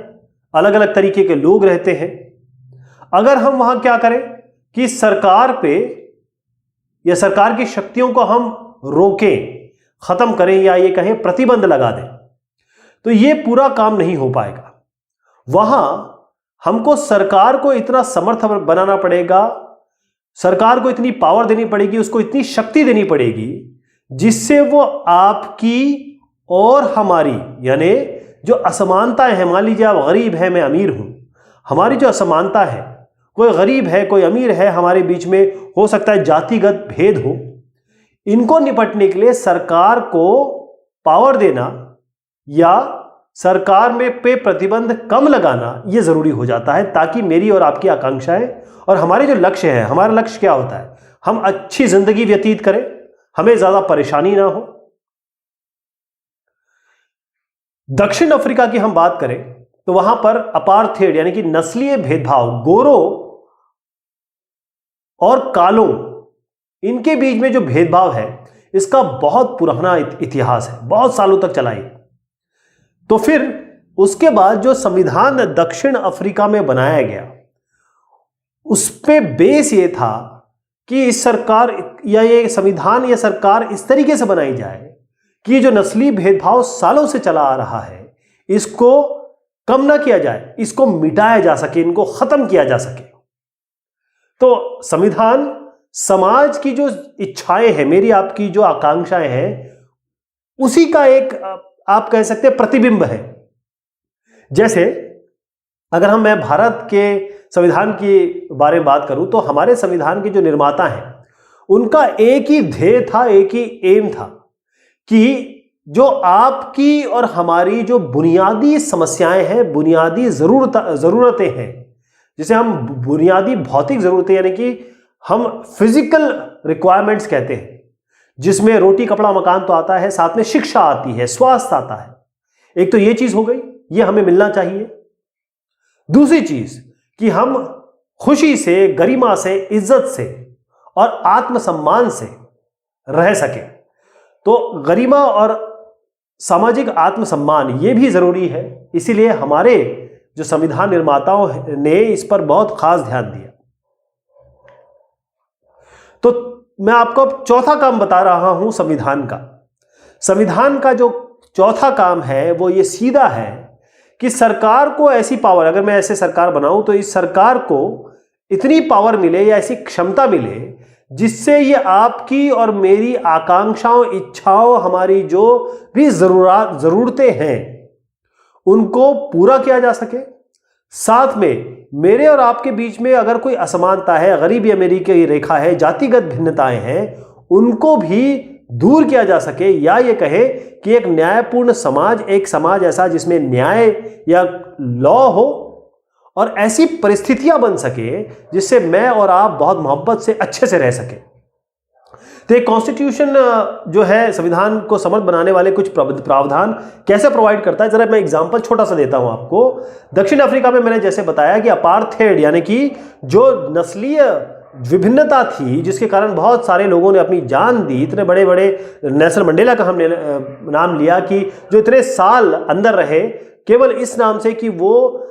अलग अलग तरीके के लोग रहते हैं, अगर हम वहां क्या करें कि सरकार पे या सरकार की शक्तियों को हम रोकें, खत्म करें, या ये कहें प्रतिबंध लगा दें, तो ये पूरा काम नहीं हो पाएगा। वहां हमको सरकार को इतना समर्थ बनाना पड़ेगा, सरकार को इतनी पावर देनी पड़ेगी, उसको इतनी शक्ति देनी पड़ेगी जिससे वो आपकी और हमारी, यानी जो असमानताएं हैं, मान लीजिए आप गरीब हैं, मैं अमीर हूं, हमारी जो असमानता है, कोई गरीब है कोई अमीर है, हमारे बीच में हो सकता है जातिगत भेद हो, इनको निपटने के लिए सरकार को पावर देना या सरकार में पे प्रतिबंध कम लगाना यह जरूरी हो जाता है, ताकि मेरी और आपकी आकांक्षाएं और हमारे जो लक्ष्य है, हमारा लक्ष्य क्या होता है, हम अच्छी जिंदगी व्यतीत करें, हमें ज्यादा परेशानी ना हो। दक्षिण अफ्रीका की हम बात करें तो वहां पर अपार्थेड यानी कि नस्लीय भेदभाव, गोरों और कालों, इनके बीच में जो भेदभाव है, इसका बहुत पुराना इतिहास है, बहुत सालों तक चला है। तो फिर उसके बाद जो संविधान दक्षिण अफ्रीका में बनाया गया, उस पे बेस ये था कि इस सरकार या ये संविधान या सरकार इस तरीके से बनाई जाए कि जो नस्ली भेदभाव सालों से चला आ रहा है, इसको कम ना किया जाए, इसको मिटाया जा सके, इनको खत्म किया जा सके। तो संविधान समाज की जो इच्छाएं हैं, मेरी आपकी जो आकांक्षाएं हैं, उसी का एक आप कह सकते हैं प्रतिबिंब है। जैसे अगर मैं भारत के संविधान के बारे में बात करूं तो हमारे संविधान के जो निर्माता हैं, उनका एक ही ध्येय था, एक ही एम था कि जो आपकी और हमारी जो बुनियादी समस्याएं हैं, बुनियादी जरूरतें हैं, जिसे हम बुनियादी भौतिक जरूरतें यानी कि हम फिजिकल रिक्वायरमेंट्स कहते हैं, जिसमें रोटी कपड़ा मकान तो आता है, साथ में शिक्षा आती है, स्वास्थ्य आता है। एक तो ये चीज हो गई, ये हमें मिलना चाहिए। दूसरी चीज कि हम खुशी से, गरिमा से, इज्जत से और आत्मसम्मान से रह सके। तो गरिमा और सामाजिक आत्मसम्मान ये भी जरूरी है, इसीलिए हमारे जो संविधान निर्माताओं ने इस पर बहुत खास ध्यान दिया। तो मैं आपको अब चौथा काम बता रहा हूं संविधान का। संविधान का जो चौथा काम है वो ये सीधा है कि सरकार को ऐसी पावर, अगर मैं ऐसे सरकार बनाऊं तो इस सरकार को इतनी पावर मिले या ऐसी क्षमता मिले जिससे ये आपकी और मेरी आकांक्षाओं, इच्छाओं, हमारी जो भी जरूरतें हैं उनको पूरा किया जा सके। साथ में मेरे और आपके बीच में अगर कोई असमानता है, गरीबी अमीरी की रेखा है, जातिगत भिन्नताएं हैं, उनको भी दूर किया जा सके, या ये कहे कि एक न्यायपूर्ण समाज, एक समाज ऐसा जिसमें न्याय या लॉ हो और ऐसी परिस्थितियां बन सके जिससे मैं और आप बहुत मोहब्बत से अच्छे से रह सके। तो एक कॉन्स्टिट्यूशन जो है संविधान को समर्थ बनाने वाले कुछ प्रावधान कैसे प्रोवाइड करता है, जरा मैं एग्जांपल छोटा सा देता हूं आपको। दक्षिण अफ्रीका में मैंने जैसे बताया कि अपार्थेड यानी कि जो नस्लीय विभिन्नता थी, जिसके कारण बहुत सारे लोगों ने अपनी जान दी, इतने बड़े बड़े नेल्सन मंडेला का हमने नाम लिया कि जो इतने साल अंदर रहे केवल इस नाम से कि वो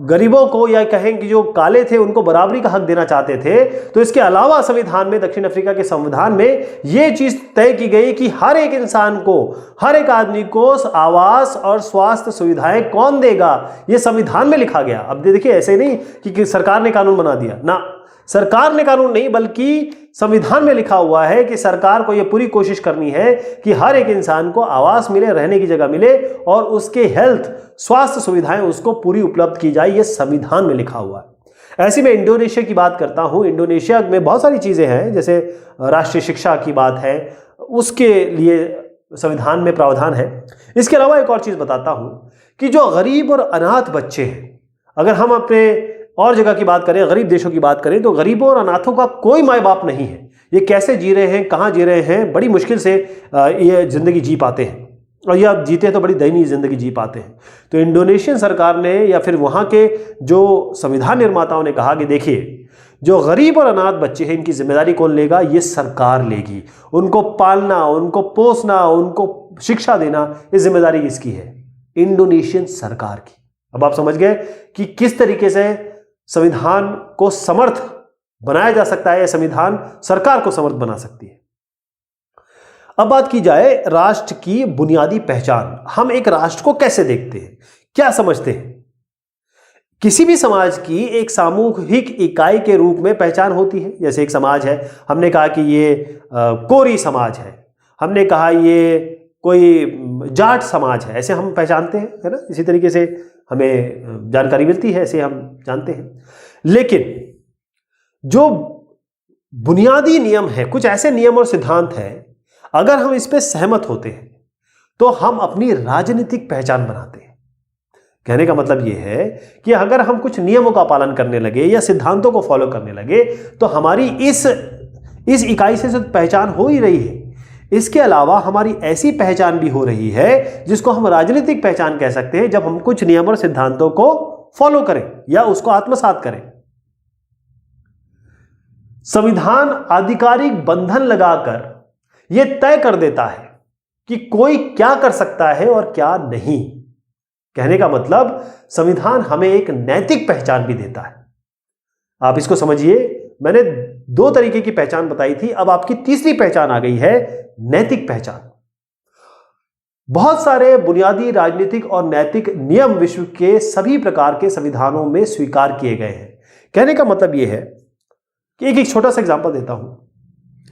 गरीबों को या कहें कि जो काले थे उनको बराबरी का हक देना चाहते थे। तो इसके अलावा संविधान में, दक्षिण अफ्रीका के संविधान में यह चीज तय की गई कि हर एक इंसान को, हर एक आदमी को आवास और स्वास्थ्य सुविधाएं कौन देगा, यह संविधान में लिखा गया। अब देखिए ऐसे नहीं कि सरकार ने कानून बना दिया ना, सरकार ने कानून नहीं बल्कि संविधान में लिखा हुआ है कि सरकार को यह पूरी कोशिश करनी है कि हर एक इंसान को आवास मिले, रहने की जगह मिले और उसके हेल्थ, स्वास्थ्य सुविधाएं उसको पूरी उपलब्ध की जाए, यह संविधान में लिखा हुआ है। ऐसी मैं इंडोनेशिया की बात करता हूं। इंडोनेशिया में बहुत सारी चीजें हैं, जैसे राष्ट्रीय शिक्षा की बात है, उसके लिए संविधान में प्रावधान है। इसके अलावा एक और चीज बताता हूं कि जो गरीब और अनाथ बच्चे हैं, अगर हम अपने और जगह की बात करें, गरीब देशों की बात करें, तो गरीबों और अनाथों का कोई माँ बाप नहीं है, ये कैसे जी रहे हैं, कहाँ जी रहे हैं, बड़ी मुश्किल से ये जिंदगी जी पाते हैं, और ये आप जीते हैं तो बड़ी दयनीय जिंदगी जी पाते हैं। तो इंडोनेशियन सरकार ने या फिर वहाँ के जो संविधान निर्माताओं ने कहा कि देखिए, जो गरीब और अनाथ बच्चे हैं इनकी जिम्मेदारी कौन लेगा, ये सरकार लेगी। उनको पालना, उनको पोसना, उनको शिक्षा देना, ये जिम्मेदारी किसकी है, इंडोनेशियन सरकार की। अब आप समझ गए कि किस तरीके से संविधान को समर्थ बनाया जा सकता है, संविधान सरकार को समर्थ बना सकती है। अब बात की जाए राष्ट्र की बुनियादी पहचान। हम एक राष्ट्र को कैसे देखते हैं, क्या समझते हैं? किसी भी समाज की एक सामूहिक इकाई के रूप में पहचान होती है। जैसे एक समाज है, हमने कहा कि ये कोरी समाज है, हमने कहा ये कोई जाट समाज है, ऐसे हम पहचानते हैं, है ना। इसी तरीके से हमें जानकारी मिलती है, ऐसे हम जानते हैं। लेकिन जो बुनियादी नियम है, कुछ ऐसे नियम और सिद्धांत हैं, अगर हम इस पे सहमत होते हैं तो हम अपनी राजनीतिक पहचान बनाते हैं। कहने का मतलब यह है कि अगर हम कुछ नियमों का पालन करने लगे या सिद्धांतों को फॉलो करने लगे तो हमारी इस इकाई से जो पहचान हो ही रही है, इसके अलावा हमारी ऐसी पहचान भी हो रही है जिसको हम राजनीतिक पहचान कह सकते हैं, जब हम कुछ नियम और सिद्धांतों को फॉलो करें या उसको आत्मसात करें। संविधान आधिकारिक बंधन लगाकर यह तय कर देता है कि कोई क्या कर सकता है और क्या नहीं। कहने का मतलब संविधान हमें एक नैतिक पहचान भी देता है। आप इसको समझिए, मैंने 2 तरीके की पहचान बताई थी, अब आपकी तीसरी पहचान आ गई है, नैतिक पहचान। बहुत सारे बुनियादी राजनीतिक और नैतिक नियम विश्व के सभी प्रकार के संविधानों में स्वीकार किए गए हैं। कहने का मतलब यह है कि एक छोटा सा एग्जांपल देता हूं।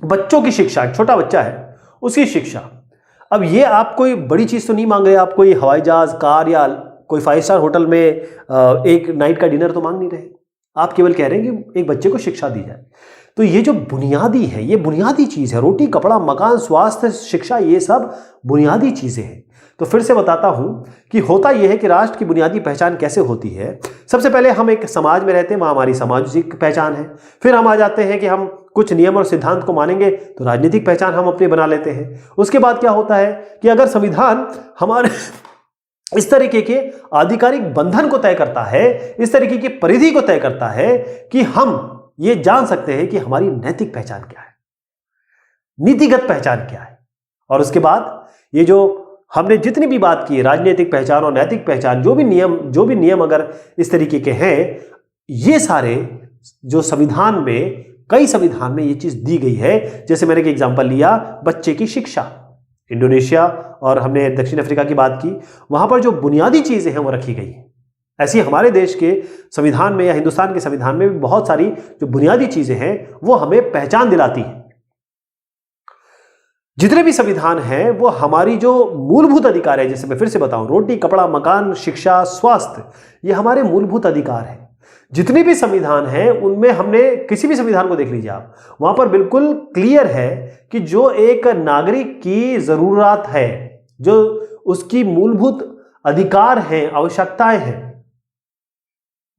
बच्चों की शिक्षा, एक छोटा बच्चा है, उसकी शिक्षा। अब ये आप कोई बड़ी चीज तो नहीं मांग रहे, आप कोई हवाई जहाज, कार या कोई 5 स्टार होटल में एक नाइट का डिनर तो मांग नहीं रहे। आप केवल कह रहे हैं कि एक बच्चे को शिक्षा दी जाए। तो ये जो बुनियादी है, ये बुनियादी चीज है। रोटी, कपड़ा, मकान, स्वास्थ्य, शिक्षा, ये सब बुनियादी चीजें हैं। तो फिर से बताता हूं कि होता यह है कि राष्ट्र की बुनियादी पहचान कैसे होती है। सबसे पहले हम एक समाज में रहते हैं, वहां हमारी सामाजिक पहचान है। फिर हम आ जाते हैं कि हम कुछ नियम और सिद्धांत को मानेंगे तो राजनीतिक पहचान हम अपनी बना लेते हैं। उसके बाद क्या होता है कि अगर संविधान हमारे इस तरीके के आधिकारिक बंधन को तय करता है, इस तरीके की परिधि को तय करता है कि हम ये जान सकते हैं कि हमारी नैतिक पहचान क्या है, नीतिगत पहचान क्या है। और उसके बाद ये जो हमने जितनी भी बात की, राजनीतिक पहचान और नैतिक पहचान, जो भी नियम अगर इस तरीके के हैं, ये सारे जो संविधान में, कई संविधान में ये चीज दी गई है। जैसे मैंने एक एग्जांपल लिया, बच्चे की शिक्षा। इंडोनेशिया और हमने दक्षिण अफ्रीका की बात की, वहां पर जो बुनियादी चीजें हैं वो रखी गई हैं। ऐसी हमारे देश के संविधान में या हिंदुस्तान के संविधान में भी बहुत सारी जो बुनियादी चीजें हैं वो हमें पहचान दिलाती हैं। जितने भी संविधान हैं वो हमारी जो मूलभूत अधिकार है, जैसे मैं फिर से बताऊं, रोटी, कपड़ा, मकान, शिक्षा, स्वास्थ्य, ये हमारे मूलभूत अधिकार हैं। जितने भी संविधान हैं उनमें हमने किसी भी संविधान को देख लीजिए आप, वहां पर बिल्कुल क्लियर है कि जो एक नागरिक की जरूरत है, जो उसकी मूलभूत अधिकार हैं, आवश्यकताएं हैं,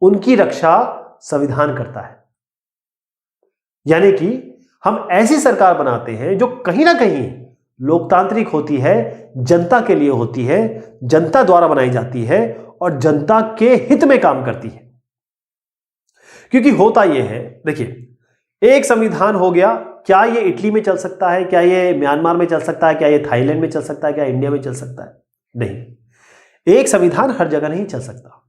उनकी रक्षा संविधान करता है। यानी कि हम ऐसी सरकार बनाते हैं जो कहीं ना कहीं लोकतांत्रिक होती है, जनता के लिए होती है, जनता द्वारा बनाई जाती है और जनता के हित में काम करती है। क्योंकि होता यह है, देखिए, एक संविधान हो गया, क्या यह इटली में चल सकता है, क्या यह म्यांमार में चल सकता है, क्या यह थाईलैंड में चल सकता है, क्या इंडिया में चल सकता है? नहीं, एक संविधान हर जगह नहीं चल सकता।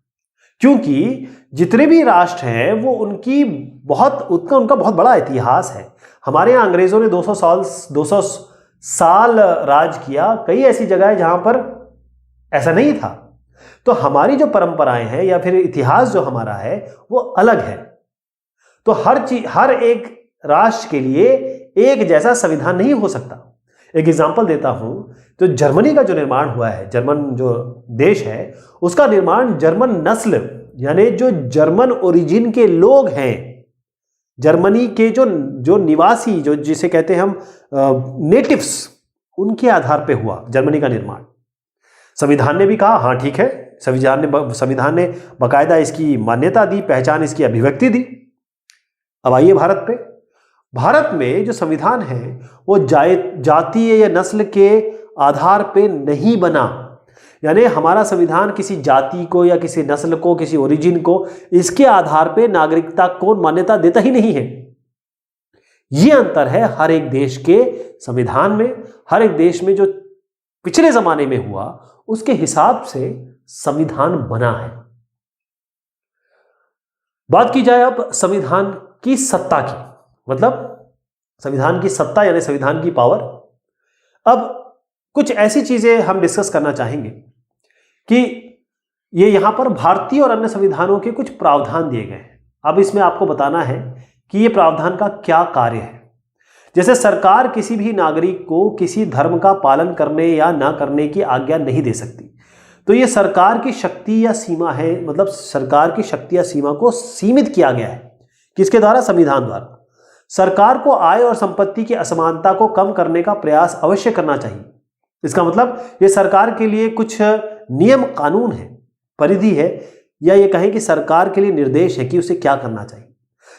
क्योंकि जितने भी राष्ट्र हैं वो उनका बहुत बड़ा इतिहास है। हमारे यहां अंग्रेजों ने 200 साल राज किया। कई ऐसी जगह है जहां पर ऐसा नहीं था। तो हमारी जो परंपराएं हैं या फिर इतिहास जो हमारा है वो अलग है। तो हर एक राष्ट्र के लिए एक जैसा संविधान नहीं हो सकता। एक एग्जांपल देता हूं, तो जर्मनी का जो निर्माण हुआ है, जर्मन जो देश है, उसका निर्माण जर्मन नस्ल यानी जो जर्मन ओरिजिन के लोग हैं, जर्मनी के जो निवासी, जो जिसे कहते हैं हम नेटिव्स, उनके आधार पे हुआ जर्मनी का निर्माण। संविधान ने भी कहा हाँ ठीक है, संविधान ने बाकायदा इसकी मान्यता दी, पहचान, इसकी अभिव्यक्ति दी। अब आइए भारत पे। भारत में जो संविधान है वो जातीय या नस्ल के आधार पे नहीं बना। यानी हमारा संविधान किसी जाति को या किसी नस्ल को, किसी ओरिजिन को, इसके आधार पे नागरिकता को मान्यता देता ही नहीं है। यह अंतर है हर एक देश के संविधान में। हर एक देश में जो पिछले जमाने में हुआ उसके हिसाब से संविधान बना है। बात की जाए अब संविधान की सत्ता की, मतलब संविधान की सत्ता यानी संविधान की पावर। अब कुछ ऐसी चीजें हम डिस्कस करना चाहेंगे कि ये यहां पर भारतीय और अन्य संविधानों के कुछ प्रावधान दिए गए हैं। अब इसमें आपको बताना है कि ये प्रावधान का क्या कार्य है। जैसे सरकार किसी भी नागरिक को किसी धर्म का पालन करने या ना करने की आज्ञा नहीं दे सकती। तो ये सरकार की शक्ति या सीमा है, मतलब सरकार की शक्ति या सीमा को सीमित किया गया है। किसके द्वारा? संविधान द्वारा। सरकार को आय और संपत्ति की असमानता को कम करने का प्रयास अवश्य करना चाहिए। इसका मतलब ये सरकार के लिए कुछ नियम कानून है, परिधि है, या ये कहें कि सरकार के लिए निर्देश है कि उसे क्या करना चाहिए।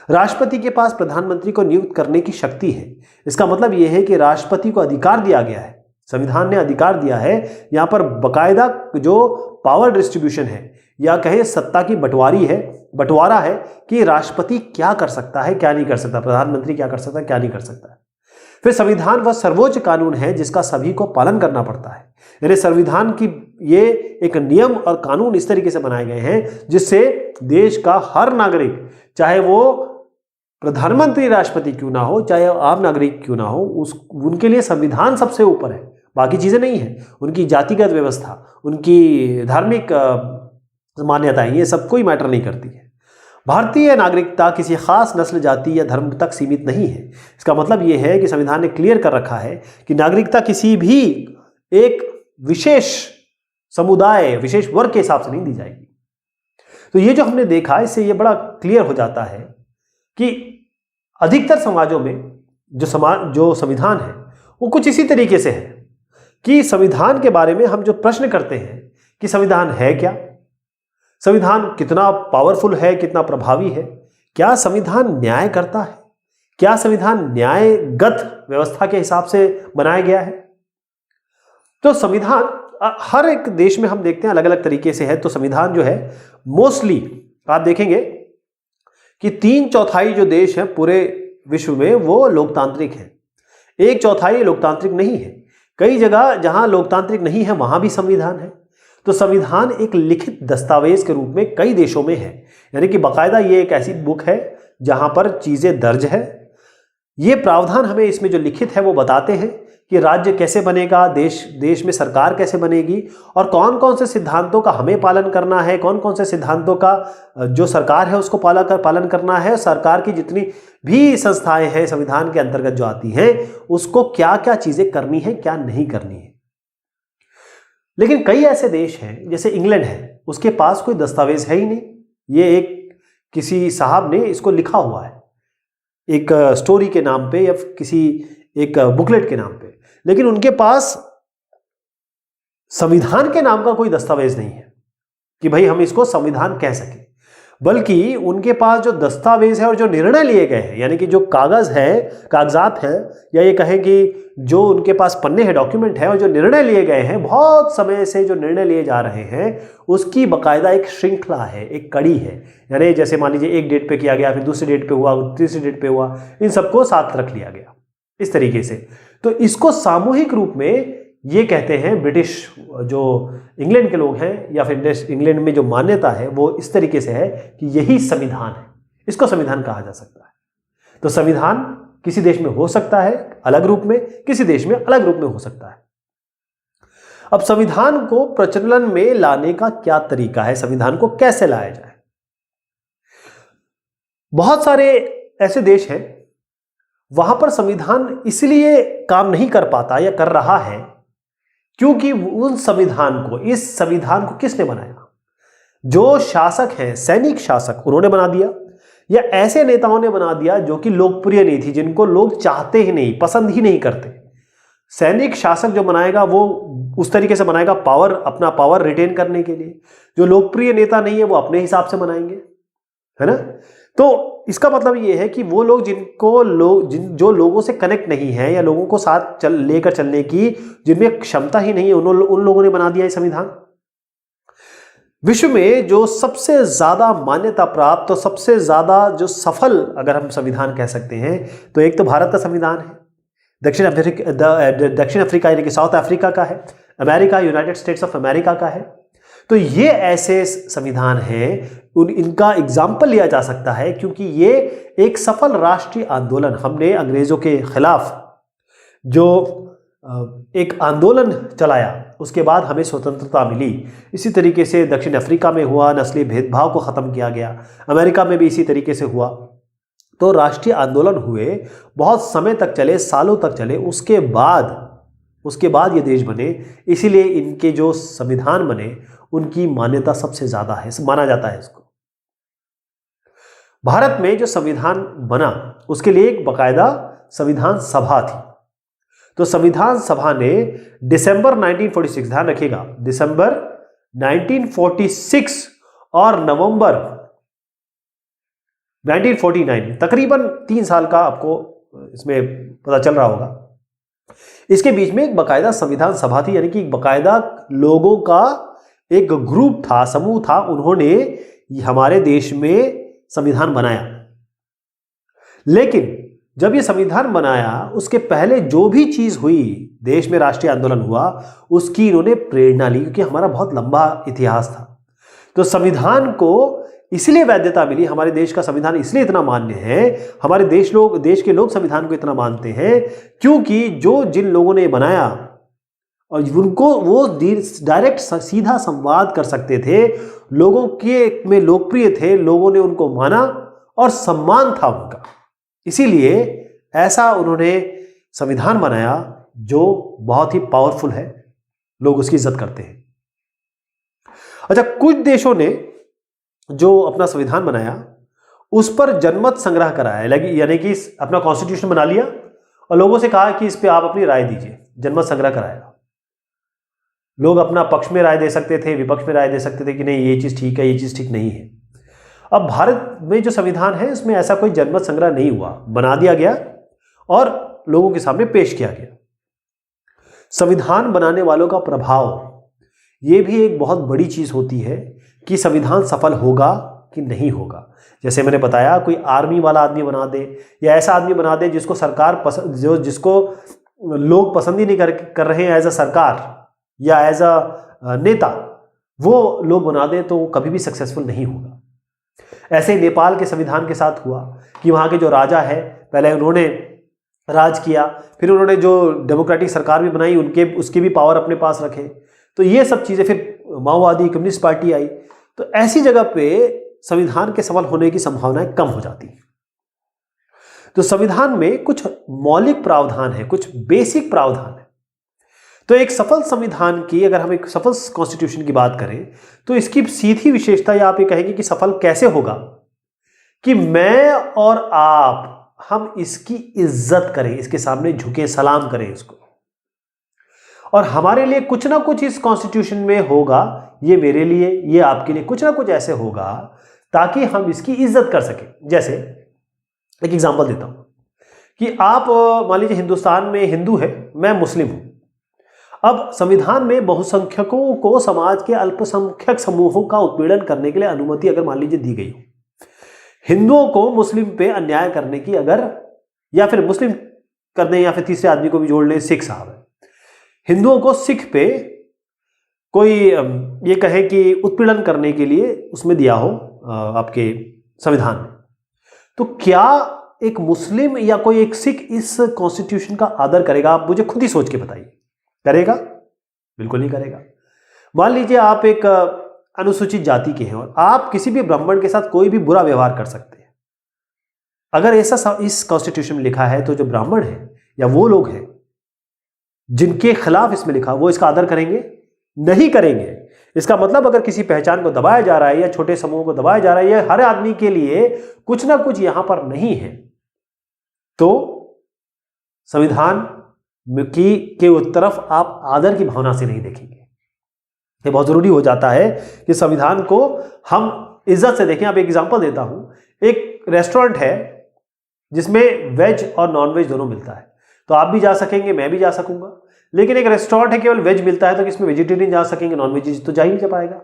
राष्ट्रपति के पास प्रधानमंत्री को नियुक्त करने की शक्ति है। इसका मतलब यह है कि राष्ट्रपति को अधिकार दिया गया है, संविधान ने अधिकार दिया है। यहां पर बकायदा जो पावर डिस्ट्रीब्यूशन है या कहें सत्ता की बंटवारा है कि राष्ट्रपति क्या कर सकता है, क्या नहीं कर सकता, प्रधानमंत्री क्या कर सकता है, क्या नहीं कर सकता है। फिर संविधान वह सर्वोच्च कानून है जिसका सभी को पालन करना पड़ता है। यानी संविधान की ये एक नियम और कानून इस तरीके से बनाए गए हैं जिससे देश का हर नागरिक, चाहे वो प्रधानमंत्री राष्ट्रपति क्यों ना हो, चाहे आम नागरिक क्यों ना हो, उनके लिए संविधान सबसे ऊपर है, बाकी चीजें नहीं है। उनकी जातिगत व्यवस्था, उनकी धार्मिक मान्यताएं, ये सब कोई मैटर नहीं करती है। भारतीय नागरिकता किसी खास नस्ल, जाति या धर्म तक सीमित नहीं है। इसका मतलब यह है कि संविधान ने क्लियर कर रखा है कि नागरिकता किसी भी एक विशेष समुदाय, विशेष वर्ग के हिसाब से नहीं दी जाएगी। तो ये जो हमने देखा, इससे ये बड़ा क्लियर हो जाता है कि अधिकतर समाजों में जो संविधान है वो कुछ इसी तरीके से है कि संविधान के बारे में हम जो प्रश्न करते हैं कि संविधान है क्या, संविधान कितना पावरफुल है, कितना प्रभावी है, क्या संविधान न्याय करता है, क्या संविधान न्यायगत व्यवस्था के हिसाब से बनाया गया है। तो संविधान हर एक देश में हम देखते हैं अलग अलग तरीके से है। तो संविधान जो है मोस्टली आप देखेंगे कि 3/4 जो देश है पूरे विश्व में वो लोकतांत्रिक है, 1/4 लोकतांत्रिक नहीं है। कई जगह जहां लोकतांत्रिक नहीं है वहां भी संविधान है। तो संविधान एक लिखित दस्तावेज के रूप में कई देशों में है, यानी कि बाकायदा ये एक ऐसी बुक है जहां पर चीजें दर्ज है। ये प्रावधान हमें इसमें जो लिखित है वो बताते हैं कि राज्य कैसे बनेगा, देश में सरकार कैसे बनेगी, और कौन कौन से सिद्धांतों का हमें पालन करना है, कौन कौन से सिद्धांतों का जो सरकार है उसको पालन करना है। सरकार की जितनी भी संस्थाएं हैं संविधान के अंतर्गत जो आती हैं उसको क्या क्या चीजें करनी है, क्या नहीं करनी है। लेकिन कई ऐसे देश हैं जैसे इंग्लैंड है, उसके पास कोई दस्तावेज है ही नहीं। ये एक किसी साहब ने इसको लिखा हुआ है एक स्टोरी के नाम पे या किसी एक बुकलेट के नाम पे, लेकिन उनके पास संविधान के नाम का कोई दस्तावेज नहीं है कि भाई हम इसको संविधान कह सकें। बल्कि उनके पास जो दस्तावेज है और जो निर्णय लिए गए हैं, यानी कि जो कागजात हैं, या ये कहें कि जो उनके पास पन्ने हैं, डॉक्यूमेंट है, और जो निर्णय लिए गए हैं, बहुत समय से जो निर्णय लिए जा रहे हैं उसकी बाकायदा एक श्रृंखला है, एक कड़ी है। यानी जैसे मान लीजिए एक डेट पे किया गया, फिर दूसरी डेट पे हुआ, तीसरी डेट पे हुआ, इन सबको साथ रख लिया गया इस तरीके से। तो इसको सामूहिक रूप में ये कहते हैं ब्रिटिश जो इंग्लैंड के लोग हैं, या फिर इंग्लैंड में जो मान्यता है वो इस तरीके से है कि यही संविधान है, इसको संविधान कहा जा सकता है। तो संविधान किसी देश में हो सकता है अलग रूप में, किसी देश में अलग रूप में हो सकता है। अब संविधान को प्रचलन में लाने का क्या तरीका है, संविधान को कैसे लाया जाए। बहुत सारे ऐसे देश हैं वहां पर संविधान इसलिए काम नहीं कर पाता या कर रहा है क्योंकि इस संविधान को किसने बनाया? जो शासक हैं, सैनिक शासक, उन्होंने बना दिया, या ऐसे नेताओं ने बना दिया जो कि लोकप्रिय नहीं थी, जिनको लोग चाहते ही नहीं, पसंद ही नहीं करते। सैनिक शासक जो बनाएगा वो उस तरीके से बनाएगा अपना पावर रिटेन करने के लिए। जो लोकप्रिय नेता नहीं है वो अपने हिसाब से बनाएंगे, है ना। तो इसका मतलब ये है कि वो लोग जो लोगों से कनेक्ट नहीं है या लोगों को साथ लेकर चलने की जिनमें क्षमता ही नहीं है, उन लोगों ने बना दिया ये संविधान। विश्व में जो सबसे ज्यादा मान्यता प्राप्त, तो सबसे ज्यादा जो सफल अगर हम संविधान कह सकते हैं, तो एक तो भारत का संविधान है, दक्षिण अफ्रीका यानी कि साउथ अफ्रीका का है, America United states of America का है। तो ये ऐसे संविधान हैं, इनका एग्जाम्पल लिया जा सकता है क्योंकि ये एक सफल राष्ट्रीय आंदोलन, हमने अंग्रेजों के खिलाफ जो एक आंदोलन चलाया उसके बाद हमें स्वतंत्रता मिली। इसी तरीके से दक्षिण अफ्रीका में हुआ, नस्ली भेदभाव को ख़त्म किया गया, अमेरिका में भी इसी तरीके से हुआ। तो राष्ट्रीय आंदोलन हुए, बहुत समय तक चले, सालों तक चले, उसके बाद ये देश बने। इसीलिए इनके जो संविधान बने उनकी मान्यता सबसे ज़्यादा है, माना जाता है इसको। भारत में जो संविधान बना उसके लिए एक बाकायदा संविधान सभा थी। तो संविधान सभा ने दिसंबर 1946, ध्यान रखिएगा, दिसंबर 1946 और नवंबर 1949, तकरीबन 3 साल का आपको इसमें पता चल रहा होगा, इसके बीच में एक बाकायदा संविधान सभा थी, यानी कि एक बाकायदा लोगों का एक ग्रुप था, समूह था, उन्होंने हमारे देश में संविधान बनाया। लेकिन जब ये संविधान बनाया उसके पहले जो भी चीज हुई, देश में राष्ट्रीय आंदोलन हुआ, उसकी इन्होंने प्रेरणा ली क्योंकि हमारा बहुत लंबा इतिहास था। तो संविधान को इसलिए वैधता मिली, हमारे देश का संविधान इसलिए इतना मान्य है, हमारे देश के लोग संविधान को इतना मानते हैं क्योंकि जिन लोगों ने बनाया और उनको वो डायरेक्ट सीधा संवाद कर सकते थे, लोगों के में लोकप्रिय थे, लोगों ने उनको माना और सम्मान था उनका। इसीलिए ऐसा उन्होंने संविधान बनाया जो बहुत ही पावरफुल है, लोग उसकी इज्जत करते हैं। अच्छा, कुछ देशों ने जो अपना संविधान बनाया उस पर जनमत संग्रह कराया, यानी कि अपना कॉन्स्टिट्यूशन बना लिया और लोगों से कहा कि इस पे आप अपनी राय दीजिए, जनमत संग्रह कराया। लोग अपना पक्ष में राय दे सकते थे, विपक्ष में राय दे सकते थे कि नहीं ये चीज ठीक है, ये चीज ठीक नहीं है। अब भारत में जो संविधान है उसमें ऐसा कोई जनमत संग्रह नहीं हुआ, बना दिया गया और लोगों के सामने पेश किया गया। संविधान बनाने वालों का प्रभाव, ये भी एक बहुत बड़ी चीज होती है कि संविधान सफल होगा कि नहीं होगा। जैसे मैंने बताया, कोई आर्मी वाला आदमी बना दे या ऐसा आदमी बना दे जिसको सरकार जिसको लोग पसंद ही नहीं कर रहे हैं एज अ सरकार या एज अ नेता, वो लोग बना दे तो वो कभी भी सक्सेसफुल नहीं होगा। ऐसे ही नेपाल के संविधान के साथ हुआ कि वहाँ के जो राजा है, पहले उन्होंने राज किया, फिर उन्होंने जो डेमोक्रेटिक सरकार भी बनाई उसके भी पावर अपने पास रखे। तो ये सब चीज़ें, फिर माओवादी कम्युनिस्ट पार्टी आई, तो ऐसी जगह पे संविधान के सफल होने की संभावनाएं कम हो जाती है। तो संविधान में कुछ मौलिक प्रावधान है, कुछ बेसिक प्रावधान है। तो एक सफल संविधान की, अगर हम एक सफल कॉन्स्टिट्यूशन की बात करें तो इसकी सीधी विशेषता या आप ये कहेंगे कि सफल कैसे होगा कि मैं और आप, हम इसकी इज्जत करें, इसके सामने झुके, सलाम करें इसको, और हमारे लिए कुछ ना कुछ इस कॉन्स्टिट्यूशन में होगा, ये मेरे लिए, ये आपके लिए कुछ ना कुछ ऐसे होगा ताकि हम इसकी इज्जत कर सकें। जैसे एक एग्जांपल देता हूं कि आप मान लीजिए हिंदुस्तान में हिंदू है, मैं मुस्लिम हूं। अब संविधान में बहुसंख्यकों को समाज के अल्पसंख्यक समूहों का उत्पीड़न करने के लिए अनुमति अगर मान लीजिए दी गई हो, हिंदुओं को मुस्लिम पे अन्याय करने की अगर, या फिर मुस्लिम कर दें या फिर तीसरे आदमी को भी जोड़ लें, सिख साहब है, हिंदुओं को सिख पे कोई ये कहे कि उत्पीड़न करने के लिए उसमें दिया हो आपके संविधान में, तो क्या एक मुस्लिम या कोई एक सिख इस कॉन्स्टिट्यूशन का आदर करेगा? आप मुझे खुद ही सोच के बताइए, करेगा? बिल्कुल नहीं करेगा। मान लीजिए आप एक अनुसूचित जाति के हैं और आप किसी भी ब्राह्मण के साथ कोई भी बुरा व्यवहार कर सकते हैं। अगर ऐसा इस कॉन्स्टिट्यूशन में लिखा है तो जो ब्राह्मण है या वो लोग हैं जिनके खिलाफ इसमें लिखा, वो इसका आदर करेंगे? नहीं करेंगे। इसका मतलब अगर किसी पहचान को दबाया जा रहा है या छोटे समूह को दबाया जा रहा है या हर आदमी के लिए कुछ ना कुछ यहां पर नहीं है, तो संविधान के उस तरफ आप आदर की भावना से नहीं देखेंगे। ये बहुत जरूरी हो जाता है कि संविधान को हम इज्जत से देखें। अब एक एग्जांपल देता हूं, एक एक रेस्टोरेंट है जिसमें वेज और नॉन वेज दोनों मिलता है, तो आप भी जा सकेंगे, मैं भी जा सकूंगा। लेकिन एक रेस्टोरेंट है केवल वेज मिलता है, तो इसमें वेजिटेरियन जा सकेंगे, नॉन वेज तो जा ही नहीं जा पाएगा।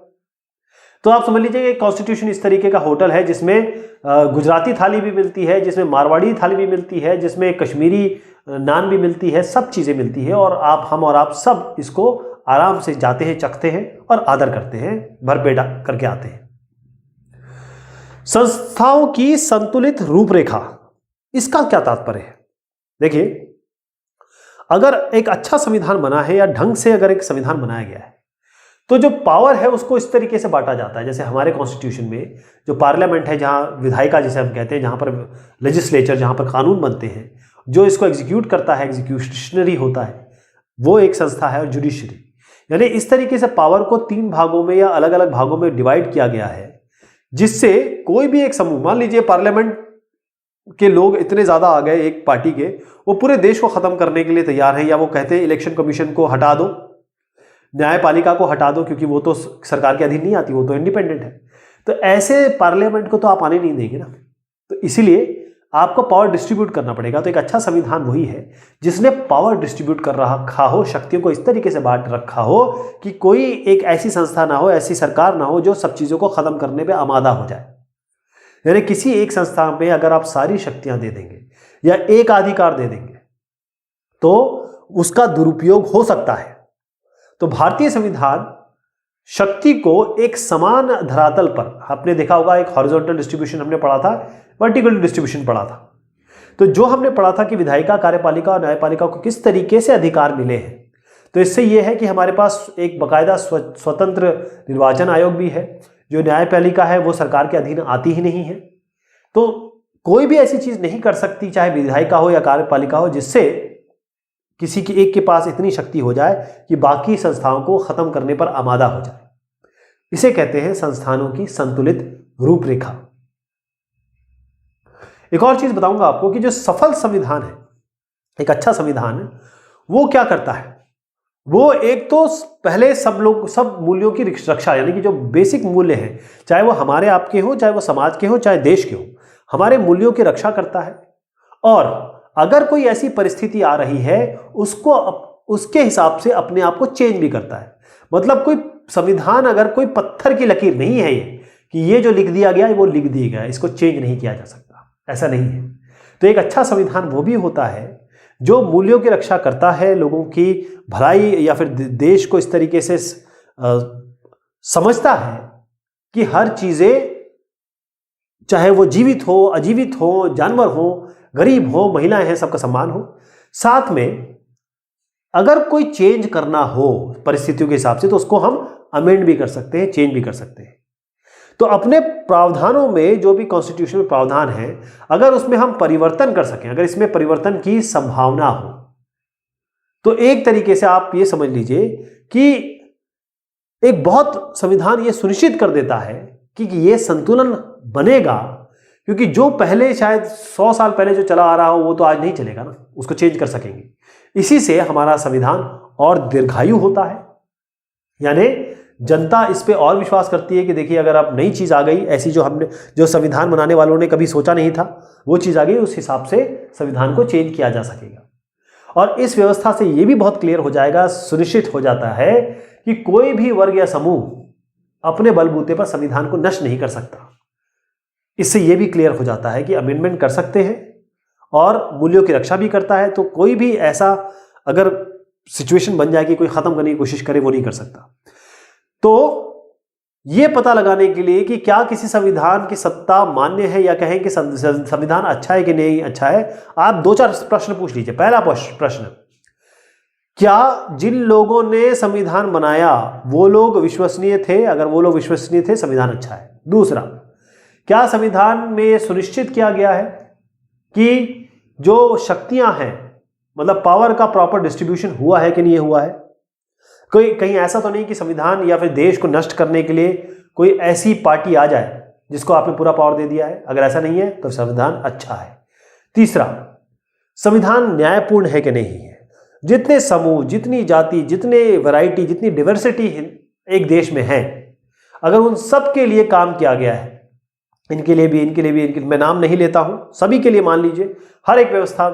तो आप समझ लीजिए कि कॉन्स्टिट्यूशन इस तरीके का होटल है जिसमें गुजराती थाली भी मिलती है, जिसमें मारवाड़ी थाली भी मिलती है, जिसमें कश्मीरी नान भी मिलती है, सब चीज़ें मिलती है, और हम और आप सब इसको आराम से जाते हैं, चखते हैं और आदर करते हैं, भरपेट करके आते हैं। संस्थाओं की संतुलित रूपरेखा, इसका क्या तात्पर्य है? देखिए, अगर एक अच्छा संविधान बना है या ढंग से अगर एक संविधान बनाया गया है, तो जो पावर है उसको इस तरीके से बांटा जाता है। जैसे हमारे कॉन्स्टिट्यूशन में जो पार्लियामेंट है, जहां विधायिका जिसे हम कहते हैं, जहां पर लेजिस्लेचर, जहां पर कानून बनते हैं, जो इसको एग्जीक्यूट करता है, एग्जीक्यूशनरी होता है, वो एक संस्था है, और जुडिशरी। यानी इस तरीके से पावर को 3 भागों में या अलग अलग भागों में डिवाइड किया गया है, जिससे कोई भी एक समूह, मान लीजिए पार्लियामेंट के लोग इतने ज्यादा आ गए एक पार्टी के, वो पूरे देश को खत्म करने के लिए तैयार है, या वो कहते हैं इलेक्शन कमीशन को हटा दो, न्यायपालिका को हटा दो, क्योंकि वो तो सरकार के अधीन नहीं आती, वो तो इंडिपेंडेंट है। तो ऐसे पार्लियामेंट को तो आप आने नहीं देंगे ना, तो इसीलिए आपको पावर डिस्ट्रीब्यूट करना पड़ेगा। तो एक अच्छा संविधान वही है जिसने पावर डिस्ट्रीब्यूट कर रखा हो, शक्तियों को इस तरीके से बांट रखा हो कि कोई एक ऐसी संस्था ना हो, ऐसी सरकार ना हो जो सब चीजों को खत्म करने पे आमादा हो जाए। यानी किसी एक संस्था में अगर आप सारी शक्तियां दे देंगे या एक अधिकार दे देंगे तो उसका दुरुपयोग हो सकता है। तो भारतीय संविधान शक्ति को एक समान धरातल पर, आपने देखा होगा एक हॉरिजॉन्टल डिस्ट्रीब्यूशन हमने पढ़ा था, वर्टिकल डिस्ट्रीब्यूशन पढ़ा था। तो जो हमने पढ़ा था कि विधायिका, कार्यपालिका और न्यायपालिका को किस तरीके से अधिकार मिले हैं, तो इससे यह है कि हमारे पास एक बाकायदा स्वतंत्र निर्वाचन आयोग भी है। जो न्यायपालिका है वो सरकार के अधीन आती ही नहीं है, तो कोई भी ऐसी चीज नहीं कर सकती, चाहे विधायिका हो या कार्यपालिका हो, जिससे किसी की एक के पास इतनी शक्ति हो जाए कि बाकी संस्थाओं को खत्म करने पर आमादा हो जाए। इसे कहते हैं संस्थानों की संतुलित रूपरेखा। एक और चीज बताऊंगा आपको कि जो सफल संविधान है, एक अच्छा संविधान है, वो क्या करता है? वो एक तो पहले सब मूल्यों की रक्षा, यानी कि जो बेसिक मूल्य हैं, चाहे वो हमारे आपके हो, चाहे वो समाज के हो, चाहे देश के हो, हमारे मूल्यों की रक्षा करता है। और अगर कोई ऐसी परिस्थिति आ रही है उसको उसके हिसाब से अपने आप को चेंज भी करता है। मतलब कोई संविधान अगर कोई पत्थर की लकीर नहीं है कि ये जो लिख दिया गया है वो लिख दिया गया है, इसको चेंज नहीं किया जा सकता, ऐसा नहीं है। तो एक अच्छा संविधान वो भी होता है जो मूल्यों की रक्षा करता है, लोगों की भलाई या फिर देश को इस तरीके से समझता है कि हर चीजें, चाहे वो जीवित हो, अजीवित हो, जानवर हो, गरीब हो, महिलाएं हैं, सबका सम्मान हो। साथ में अगर कोई चेंज करना हो परिस्थितियों के हिसाब से तो उसको हम अमेंड भी कर सकते हैं, चेंज भी कर सकते हैं। तो अपने प्रावधानों में जो भी कॉन्स्टिट्यूशन में प्रावधान है, अगर उसमें हम परिवर्तन कर सकें, अगर इसमें परिवर्तन की संभावना हो, तो एक तरीके से आप ये समझ लीजिए कि एक बहुत संविधान ये सुनिश्चित कर देता है कि ये संतुलन बनेगा, क्योंकि जो पहले शायद 100 साल पहले जो चला आ रहा हो वो तो आज नहीं चलेगा ना, उसको चेंज कर सकेंगे। इसी से हमारा संविधान और दीर्घायु होता है, यानी जनता इस पे और विश्वास करती है कि देखिए अगर अब नई चीज आ गई, ऐसी जो संविधान बनाने वालों ने कभी सोचा नहीं था, वो चीज आ गई, उस हिसाब से संविधान को चेंज किया जा सकेगा। और इस व्यवस्था से ये भी बहुत क्लियर हो जाएगा, सुनिश्चित हो जाता है कि कोई भी वर्ग या समूह अपने बलबूते पर संविधान को नष्ट नहीं कर सकता। इससे यह भी क्लियर हो जाता है कि अमेंडमेंट कर सकते हैं और मूल्यों की रक्षा भी करता है। तो कोई भी ऐसा अगर सिचुएशन बन जाए कि कोई खत्म करने की कोशिश करे, वो नहीं कर सकता। तो यह पता लगाने के लिए कि क्या किसी संविधान की सत्ता मान्य है या कहें कि संविधान अच्छा है कि नहीं अच्छा है, आप 2-4 प्रश्न पूछ लीजिए। पहला प्रश्न, क्या जिन लोगों ने संविधान बनाया वो लोग विश्वसनीय थे? अगर वो लोग विश्वसनीय थे, संविधान अच्छा है। दूसरा, क्या संविधान में सुनिश्चित किया गया है कि जो शक्तियां हैं, मतलब पावर का प्रॉपर डिस्ट्रीब्यूशन हुआ है कि नहीं हुआ है? कोई कहीं ऐसा तो नहीं कि संविधान या फिर देश को नष्ट करने के लिए कोई ऐसी पार्टी आ जाए जिसको आपने पूरा पावर दे दिया है? अगर ऐसा नहीं है तो संविधान अच्छा है। तीसरा, संविधान न्यायपूर्ण है कि नहीं है? जितने समूह, जितनी जाति, जितने वैरायटी, जितनी डाइवर्सिटी एक देश में है, अगर उन सब के लिए काम किया गया है इनके लिए भी मैं नाम नहीं लेता हूं, सभी के लिए मान लीजिए, हर एक व्यवस्था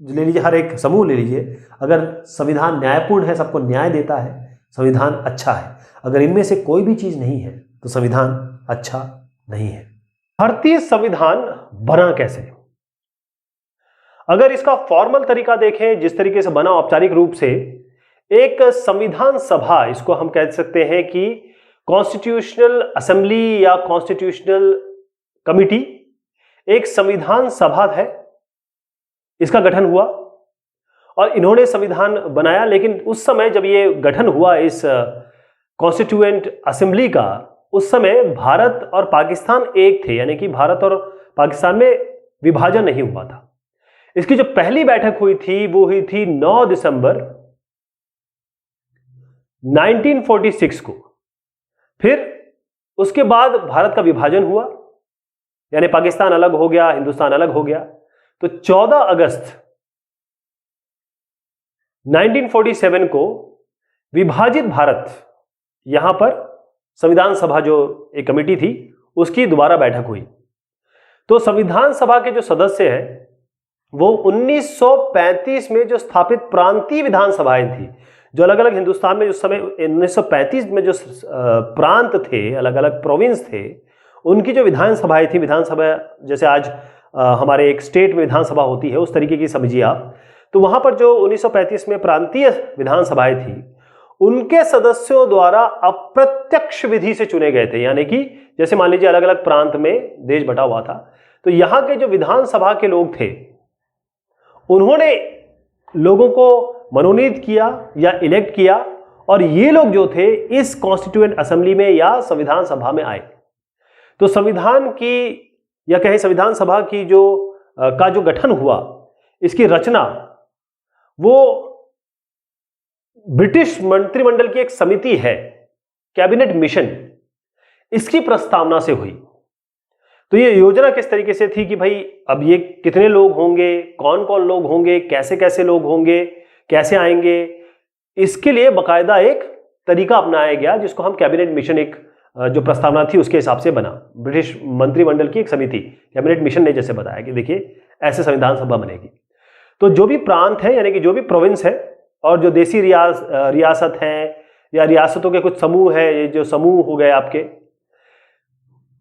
ले लीजिए, हर एक समूह ले लीजिए, अगर संविधान न्यायपूर्ण है, सबको न्याय देता है, संविधान अच्छा है। अगर इनमें से कोई भी चीज नहीं है तो संविधान अच्छा नहीं है। भारतीय संविधान बना कैसे? अगर इसका फॉर्मल तरीका देखें, जिस तरीके से बना औपचारिक रूप से, एक संविधान सभा, इसको हम कह सकते हैं कि कॉन्स्टिट्यूशनल असेंबली या कॉन्स्टिट्यूशनल कमिटी, एक संविधान सभा है, इसका गठन हुआ और इन्होंने संविधान बनाया। लेकिन उस समय जब ये गठन हुआ इस कॉन्स्टिट्यूएंट असेंबली का, उस समय भारत और पाकिस्तान एक थे, यानी कि भारत और पाकिस्तान में विभाजन नहीं हुआ था। इसकी जो पहली बैठक हुई थी वो हुई थी 9 दिसंबर 1946 को। फिर उसके बाद भारत का विभाजन हुआ, यानी पाकिस्तान अलग हो गया, हिंदुस्तान अलग हो गया। तो 14 अगस्त 1947 को विभाजित भारत, यहां पर संविधान सभा जो एक कमेटी थी उसकी दोबारा बैठक हुई। तो संविधान सभा के जो सदस्य हैं वो 1935 में जो स्थापित प्रांतीय विधानसभाएं थी, जो अलग अलग हिंदुस्तान में उस समय 1935 में जो प्रांत थे, अलग अलग प्रोविंस थे, उनकी जो विधानसभाएं थी, विधानसभा जैसे आज हमारे एक स्टेट में विधानसभा होती है, उस तरीके की समझिए आप। तो वहां पर जो 1935 में प्रांतीय विधानसभाएं थी, उनके सदस्यों द्वारा अप्रत्यक्ष विधि से चुने गए थे। यानी कि जैसे मान लीजिए अलग अलग प्रांत में देश बटा हुआ था, तो यहां के जो विधानसभा के लोग थे, उन्होंने लोगों को मनोनीत किया या इलेक्ट किया, और ये लोग जो थे इस कॉन्स्टिट्यूएंट असेंबली में या संविधान सभा में आए। तो संविधान की या कहें संविधान सभा की जो गठन हुआ, इसकी रचना वो ब्रिटिश मंत्रिमंडल की एक समिति है, कैबिनेट मिशन, इसकी प्रस्तावना से हुई। तो ये योजना किस तरीके से थी कि भाई अब ये कितने लोग होंगे, कौन कौन लोग होंगे, कैसे कैसे लोग होंगे, कैसे आएंगे, इसके लिए बकायदा एक तरीका अपनाया गया, जिसको हम कैबिनेट मिशन, एक जो प्रस्तावना थी उसके हिसाब से बना। ब्रिटिश मंत्रिमंडल की एक समिति, कैबिनेट मिशन ने जैसे बताया कि देखिए ऐसे संविधान सभा बनेगी। तो जो भी प्रांत है, यानी कि जो भी प्रोविंस है, और जो देसी रियासत है या रियासतों के कुछ समूह है, ये जो समूह हो गए आपके,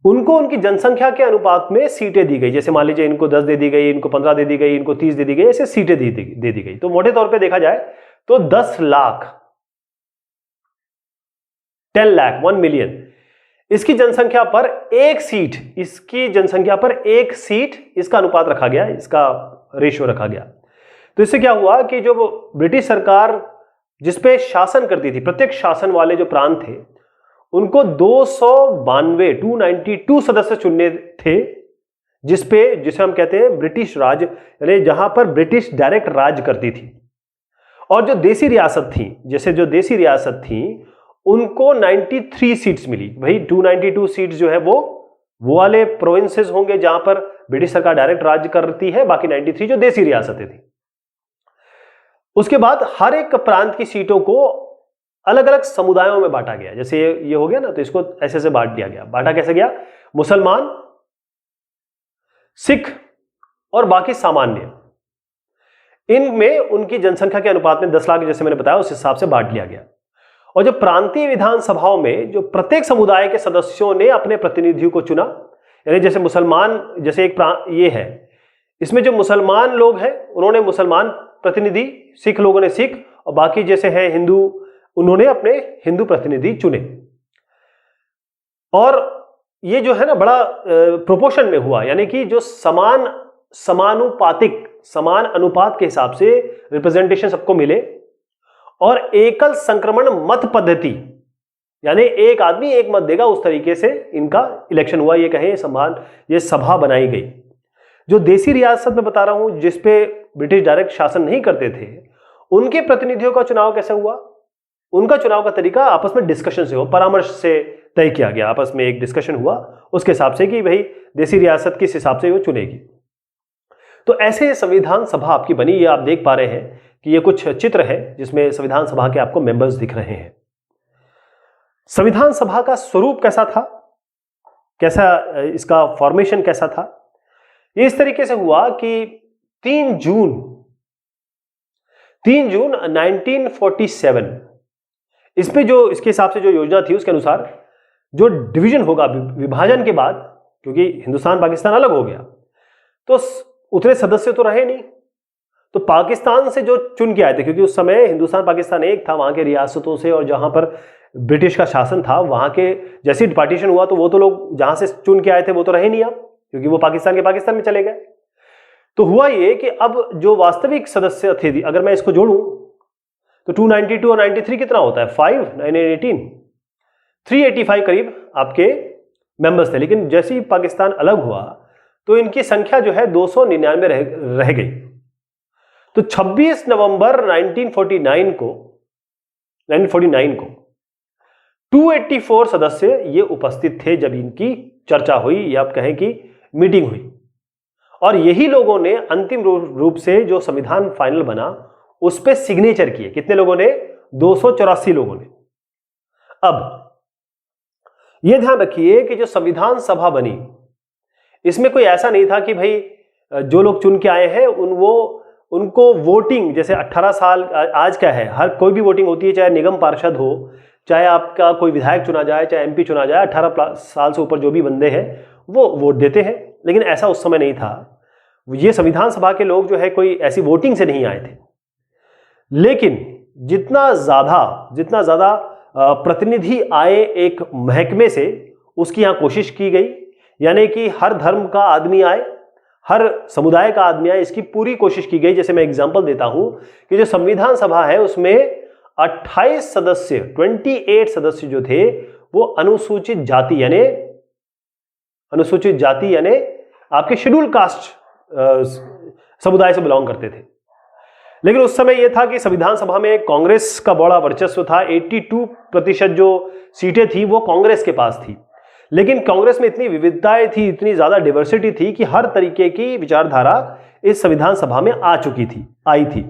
उनको उनकी जनसंख्या के अनुपात में सीटें दी गई। जैसे मान लीजिए इनको 10 दे दी गई, इनको 15 दे दी गई, इनको 30 दे दी गई, ऐसे सीटें दे दी गई। तो मोटे तौर पे देखा जाए तो 10 लाख, 10 लाख, 1 मिलियन, इसकी जनसंख्या पर एक सीट, इसकी जनसंख्या पर एक सीट, इसका अनुपात रखा गया, इसका रेशियो रखा गया। तो इससे क्या हुआ कि जो ब्रिटिश सरकार जिसपे शासन करती थी, प्रत्यक्ष शासन वाले जो प्रांत थे, उनको 292 सदस्य चुनने थे, जिसे हम कहते हैं ब्रिटिश राज, यानी जहां पर ब्रिटिश डायरेक्ट राज करती थी। और जो देसी रियासत थी, जैसे जो देसी रियासत थी, उनको 93 सीट्स मिली। भाई 292 सीट्स जो है वो वाले प्रोविंसेस होंगे जहां पर ब्रिटिश सरकार डायरेक्ट राज करती है, बाकी 93 जो देसी रियासतें थी। उसके बाद हर एक प्रांत की सीटों को अलग अलग समुदायों में बांटा गया। जैसे ये हो गया ना, तो इसको ऐसे से बांट दिया गया। बांटा कैसे गया? मुसलमान, सिख और बाकी सामान्य, इनमें उनकी जनसंख्या के अनुपात में 10 लाख जैसे मैंने बताया, उस हिसाब से बांट लिया गया। और जो प्रांतीय विधानसभाओं में जो प्रत्येक समुदाय के सदस्यों ने अपने प्रतिनिधियों को चुना, यानी जैसे मुसलमान, जैसे एक ये है, इसमें जो मुसलमान लोग हैं उन्होंने मुसलमान प्रतिनिधि, सिख लोगों ने सिख, और बाकी जैसे हैं हिंदू, उन्होंने अपने हिंदू प्रतिनिधि चुने। और ये जो है ना बड़ा प्रोपोर्शन में हुआ, यानी कि जो समानुपातिक, समान अनुपात के हिसाब से रिप्रेजेंटेशन सबको मिले। और एकल संक्रमण मत पद्धति, यानी एक आदमी एक मत देगा, उस तरीके से इनका इलेक्शन हुआ। ये कहें ये सभा बनाई गई। जो देसी रियासत में बता रहा हूं, जिसपे ब्रिटिश डायरेक्ट शासन नहीं करते थे, उनके प्रतिनिधियों का चुनाव कैसे हुआ? उनका चुनाव का तरीका आपस में डिस्कशन से हो, परामर्श से तय किया गया। आपस में एक डिस्कशन हुआ उसके हिसाब से कि भाई देसी रियासत किस हिसाब से वो चुनेगी। तो ऐसे संविधान सभा आपकी बनी। ये आप देख पा रहे हैं कि ये कुछ चित्र है जिसमें संविधान सभा के आपको मेंबर्स दिख रहे हैं। संविधान सभा का स्वरूप कैसा था? कैसा इसका फॉर्मेशन कैसा था? ये इस तरीके से हुआ कि 3 जून 1947 इस पे जो इसके हिसाब से जो योजना थी उसके अनुसार जो डिवीजन होगा विभाजन के बाद, क्योंकि हिंदुस्तान पाकिस्तान अलग हो गया तो उतने सदस्य तो रहे नहीं, तो पाकिस्तान से जो चुन के आए थे, क्योंकि उस समय हिंदुस्तान पाकिस्तान एक था, वहां के रियासतों से और जहां पर ब्रिटिश का शासन था वहां के जैसे पार्टीशन हुआ तो वो तो लोग जहां से चुन के आए थे वो तो रहे नहीं अब, क्योंकि वो पाकिस्तान के पाकिस्तान में चले गए। तो हुआ ये कि अब जो वास्तविक सदस्य थे, अगर मैं इसको जोड़ूं तो 292 और 93 कितना होता है? 5 9 18 385 करीब आपके मेंबर्स थे। लेकिन जैसे ही पाकिस्तान अलग हुआ तो इनकी संख्या जो है 299 रह गई। तो 26 नवंबर 1949 को 284 सदस्य ये उपस्थित थे जब इनकी चर्चा हुई या आप कहें कि मीटिंग हुई, और यही लोगों ने अंतिम रूप से जो संविधान फाइनल बना उस पे सिग्नेचर किए। कितने लोगों ने? 284 लोगों ने। अब यह ध्यान रखिए कि जो संविधान सभा बनी इसमें कोई ऐसा नहीं था कि भाई जो लोग चुन के आए हैं उनको वोटिंग, जैसे 18 साल आज क्या है, हर कोई भी वोटिंग होती है, चाहे निगम पार्षद हो, चाहे आपका कोई विधायक चुना जाए, चाहे एमपी चुना जाए, 18 साल से ऊपर जो भी बंदे हैं वो वोट देते हैं। लेकिन ऐसा उस समय नहीं था। ये संविधान सभा के लोग जो है कोई ऐसी वोटिंग से नहीं आए थे, लेकिन जितना ज्यादा प्रतिनिधि आए एक महकमे से, उसकी यहां कोशिश की गई, यानी कि हर धर्म का आदमी आए, हर समुदाय का आदमी आए, इसकी पूरी कोशिश की गई। जैसे मैं एग्जांपल देता हूं कि जो संविधान सभा है उसमें 28 सदस्य जो थे वो अनुसूचित जाति यानी आपके शेड्यूल कास्ट समुदाय से बिलोंग करते थे। लेकिन उस समय यह था कि संविधान सभा में कांग्रेस का बड़ा वर्चस्व था। 82% जो सीटें थी वो कांग्रेस के पास थी, लेकिन कांग्रेस में इतनी विविधताएं थी, इतनी ज्यादा डाइवर्सिटी थी कि हर तरीके की विचारधारा इस संविधान सभा में आई थी।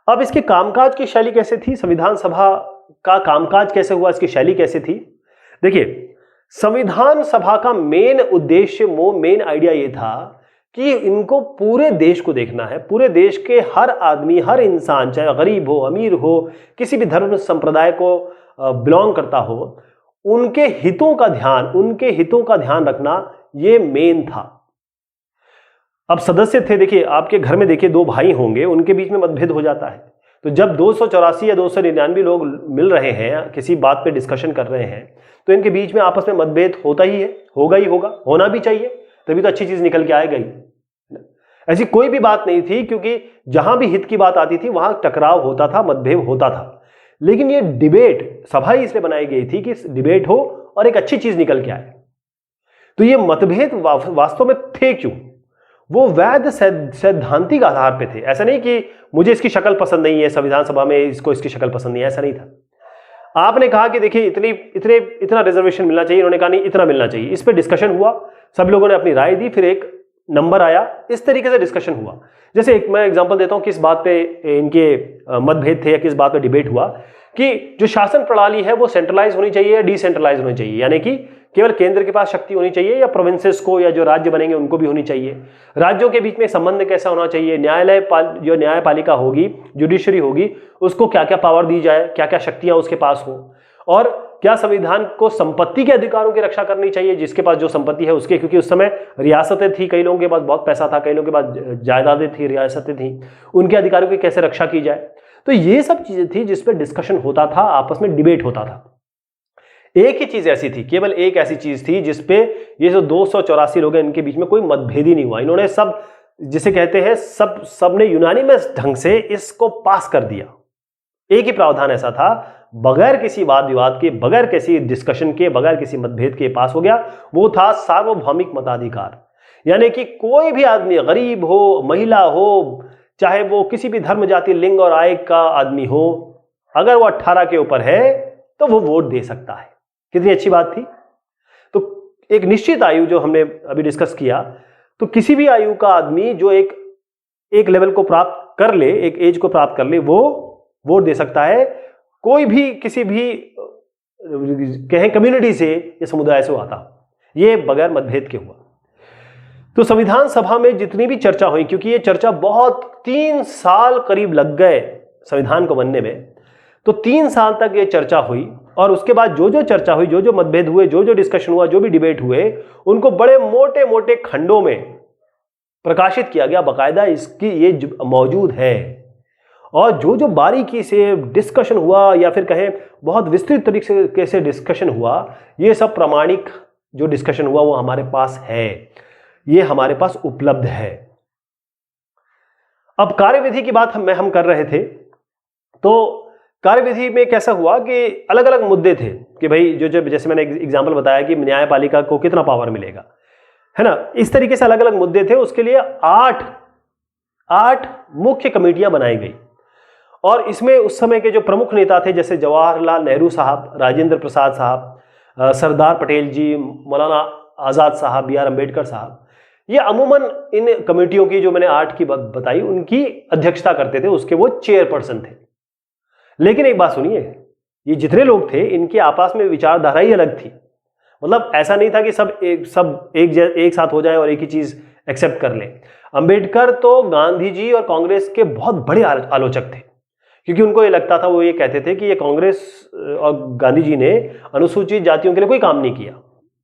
अब इसके कामकाज की शैली कैसे थी? संविधान सभा का कामकाज कैसे हुआ, इसकी शैली कैसे थी? देखिए, संविधान सभा का मेन उद्देश्य, मेन आइडिया यह था कि इनको पूरे देश को देखना है, पूरे देश के हर आदमी, हर इंसान, चाहे गरीब हो, अमीर हो, किसी भी धर्म संप्रदाय को बिलोंग करता हो, उनके हितों का ध्यान रखना ये मेन था। अब सदस्य थे, देखिए आपके घर में देखिए 2 भाई होंगे, उनके बीच में मतभेद हो जाता है। तो जब 284 या 299 लोग मिल रहे हैं, किसी बात पे डिस्कशन कर रहे हैं, तो इनके बीच में आपस में मतभेद होता ही है, होगा, होना भी चाहिए, तभी तो अच्छी चीज निकल के आएगा ही। ऐसी कोई भी बात नहीं थी, क्योंकि जहां भी हित की बात आती थी वहां टकराव होता था, मतभेद होता था। लेकिन ये डिबेट सभा इसलिए बनाई गई थी कि डिबेट हो और एक अच्छी चीज निकल के आए। तो ये मतभेद वास्तव में थे क्यों? वो वैध सैद्धांतिक आधार पे थे। ऐसा नहीं कि मुझे इसकी शक्ल पसंद नहीं है, संविधान सभा में इसको इसकी शक्ल पसंद नहीं है, ऐसा नहीं था। आपने कहा कि देखिए इतना रिजर्वेशन मिलना चाहिए, इन्होंने कहा नहीं इतना मिलना चाहिए। इस पे डिस्कशन हुआ, सब लोगों ने अपनी राय दी, फिर एक नंबर आया, इस तरीके से डिस्कशन हुआ। जैसे मैं एग्जांपल देता हूं किस बात पे इनके मतभेद थे या किस बात पे डिबेट हुआ, कि जो शासन प्रणाली है वो सेंट्रलाइज होनी चाहिए या डिसेंट्रलाइज होनी चाहिए, यानी कि केवल केंद्र के पास शक्ति होनी चाहिए या प्रोविंसेस को या जो राज्य बनेंगे उनको भी होनी चाहिए। राज्यों के बीच में संबंध कैसा होना चाहिए, जो न्यायपालिका होगी, जुडिशरी होगी, उसको क्या क्या पावर दी जाए, क्या क्या शक्तियां उसके पास हो, और क्या संविधान को संपत्ति के अधिकारों की रक्षा करनी चाहिए, जिसके पास जो संपत्ति है उसके, क्योंकि उस समय रियासतें थी, कई लोगों के पास बहुत पैसा था, कई लोगों के पास जायदादें थी, रियासतें थी, उनके अधिकारों की कैसे रक्षा की जाए। तो ये सब चीजें थी जिस पर डिस्कशन होता था, आपस में डिबेट होता था। एक ही चीज ऐसी थी, केवल एक ऐसी चीज थी जिसपे ये जो 284 लोग हैं इनके बीच में कोई मतभेद ही नहीं हुआ। इन्होंने सब, जिसे कहते हैं सबने यूनानिमस ढंग से इसको पास कर दिया। एक ही प्रावधान ऐसा था, बगैर किसी वाद विवाद के, बगैर किसी डिस्कशन के, बगैर किसी मतभेद के पास हो गया। वो था सार्वभौमिक मताधिकार, यानी कि कोई भी आदमी, गरीब हो, महिला हो, चाहे वो किसी भी धर्म, जाति, लिंग और आय का आदमी हो, अगर वो 18 के ऊपर है तो वो वोट दे सकता है। कितनी अच्छी बात थी। तो एक निश्चित आयु जो हमने अभी डिस्कस किया, तो किसी भी आयु का आदमी जो एक लेवल को प्राप्त कर ले, एक एज को प्राप्त कर ले, वो वोट दे सकता है। कोई भी किसी भी कहें कम्युनिटी से या समुदाय से आता। ये बगैर मतभेद के हुआ। तो संविधान सभा में जितनी भी चर्चा हुई, क्योंकि ये चर्चा बहुत 3 साल करीब लग गए संविधान को बनने में, तो 3 साल तक ये चर्चा हुई और उसके बाद जो जो चर्चा हुई, जो जो मतभेद हुए, जो जो डिस्कशन हुआ, जो भी डिबेट हुए, उनको बड़े मोटे मोटे खंडों में प्रकाशित किया गया, बाकायदा इसकी ये मौजूद है। और जो जो बारीकी से डिस्कशन हुआ या फिर कहें बहुत विस्तृत तरीके से डिस्कशन हुआ, ये सब प्रामाणिक जो डिस्कशन हुआ वो हमारे पास है, ये हमारे पास उपलब्ध है। अब कार्यविधि की बात हम कर रहे थे, तो कार्यविधि में कैसा हुआ कि अलग अलग मुद्दे थे कि भाई जो जो जैसे मैंने एग्जांपल बताया कि न्यायपालिका को कितना पावर मिलेगा, है ना, इस तरीके से अलग अलग मुद्दे थे। उसके लिए 8 मुख्य कमेटियां बनाई गई और इसमें उस समय के जो प्रमुख नेता थे जैसे जवाहरलाल नेहरू साहब, राजेंद्र प्रसाद साहब, सरदार पटेल जी, मौलाना आज़ाद साहब, बी आर अम्बेडकर साहब, ये अमूमन इन कमेटियों की जो मैंने 8 की बताई उनकी अध्यक्षता करते थे, उसके वो चेयरपर्सन थे। लेकिन एक बात सुनिए, ये जितने लोग थे इनकी आपस में विचारधारा ही अलग थी। मतलब ऐसा नहीं था कि सब एक साथ हो जाए और एक ही चीज एक्सेप्ट कर लें। अंबेडकर तो गांधी जी और कांग्रेस के बहुत बड़े आलोचक थे, क्योंकि उनको ये लगता था, वो ये कहते थे कि ये कांग्रेस और गांधी जी ने अनुसूचित जातियों के लिए कोई काम नहीं किया,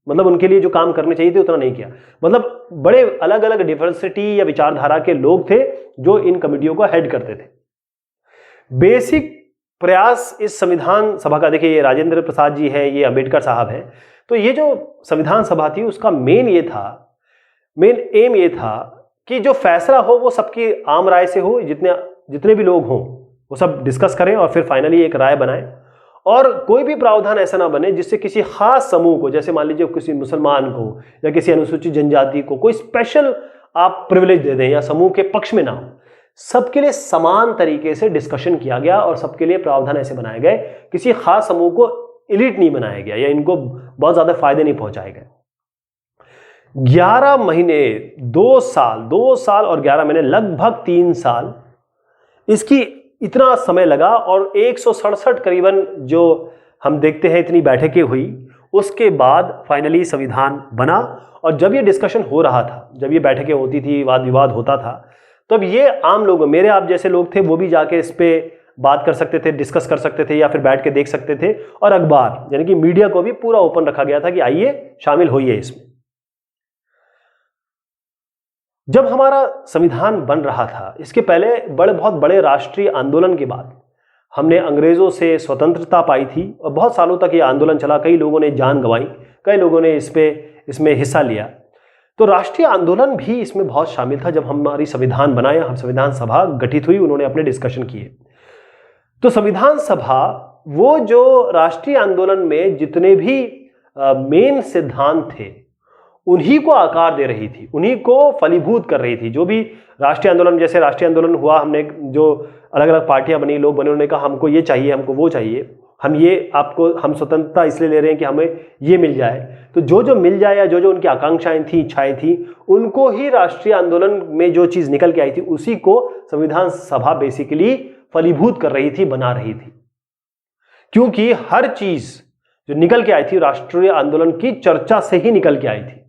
मतलब उनके लिए जो काम करने चाहिए थे उतना नहीं किया। मतलब बड़े अलग अलग डिवर्सिटी या विचारधारा के लोग थे जो इन कमेटियों को हेड करते थे। बेसिक प्रयास इस संविधान सभा का, देखिए ये राजेंद्र प्रसाद जी हैं, ये अंबेडकर साहब हैं, तो ये जो संविधान सभा थी उसका मेन एम ये था कि जो फैसला हो वो सबकी आम राय से हो, जितने भी लोग हों वो सब डिस्कस करें और फिर फाइनली एक राय बनाएं। और कोई भी प्रावधान ऐसा ना बने जिससे किसी खास समूह को, जैसे मान लीजिए किसी मुसलमान को या किसी अनुसूचित जनजाति को कोई स्पेशल आप प्रिविलेज दे दें या समूह के पक्ष में ना हो। सबके लिए समान तरीके से डिस्कशन किया गया और सबके लिए प्रावधान ऐसे बनाए गए, किसी खास समूह को एलिट नहीं बनाया गया या इनको बहुत ज्यादा फायदे नहीं पहुंचाए गए। 11 महीने, 2 साल और 11 महीने, लगभग 3 साल इसकी इतना समय लगा और 167 करीबन जो हम देखते हैं इतनी बैठकें हुई। उसके बाद फाइनली संविधान बना। और जब ये डिस्कशन हो रहा था, जब ये बैठकें होती थी, वाद विवाद होता था, तब ये आम लोग, मेरे आप जैसे लोग थे, वो भी जाके इस पे बात कर सकते थे, डिस्कस कर सकते थे या फिर बैठ के देख सकते थे। और अखबार यानी कि मीडिया को भी पूरा ओपन रखा गया था कि आइए शामिल होइए इसमें। जब हमारा संविधान बन रहा था, इसके पहले बहुत बड़े राष्ट्रीय आंदोलन के बाद हमने अंग्रेजों से स्वतंत्रता पाई थी और बहुत सालों तक ये आंदोलन चला। कई लोगों ने जान गंवाई, कई लोगों ने इसमें हिस्सा लिया। तो राष्ट्रीय आंदोलन भी इसमें बहुत शामिल था। जब हमारी संविधान बनाया, हम संविधान सभा गठित हुई, उन्होंने अपने डिस्कशन किए। तो संविधान सभा वो जो राष्ट्रीय आंदोलन में जितने भी मेन सिद्धांत थे उन्हीं को आकार दे रही थी, उन्हीं को फलीभूत कर रही थी। जो भी राष्ट्रीय आंदोलन, जैसे राष्ट्रीय आंदोलन हुआ, हमने जो अलग अलग पार्टियां बनी, लोग बने, उन्होंने कहा हमको ये चाहिए, हमको वो चाहिए, हम स्वतंत्रता इसलिए ले रहे हैं कि हमें ये मिल जाए। तो जो जो मिल जाए या जो जो उनकी आकांक्षाएं थी, इच्छाएं थी, उनको ही राष्ट्रीय आंदोलन में जो चीज निकल के आई थी उसी को संविधान सभा बेसिकली फलीभूत कर रही थी, बना रही थी। क्योंकि हर चीज जो निकल के आई थी राष्ट्रीय आंदोलन की चर्चा से ही निकल के आई थी।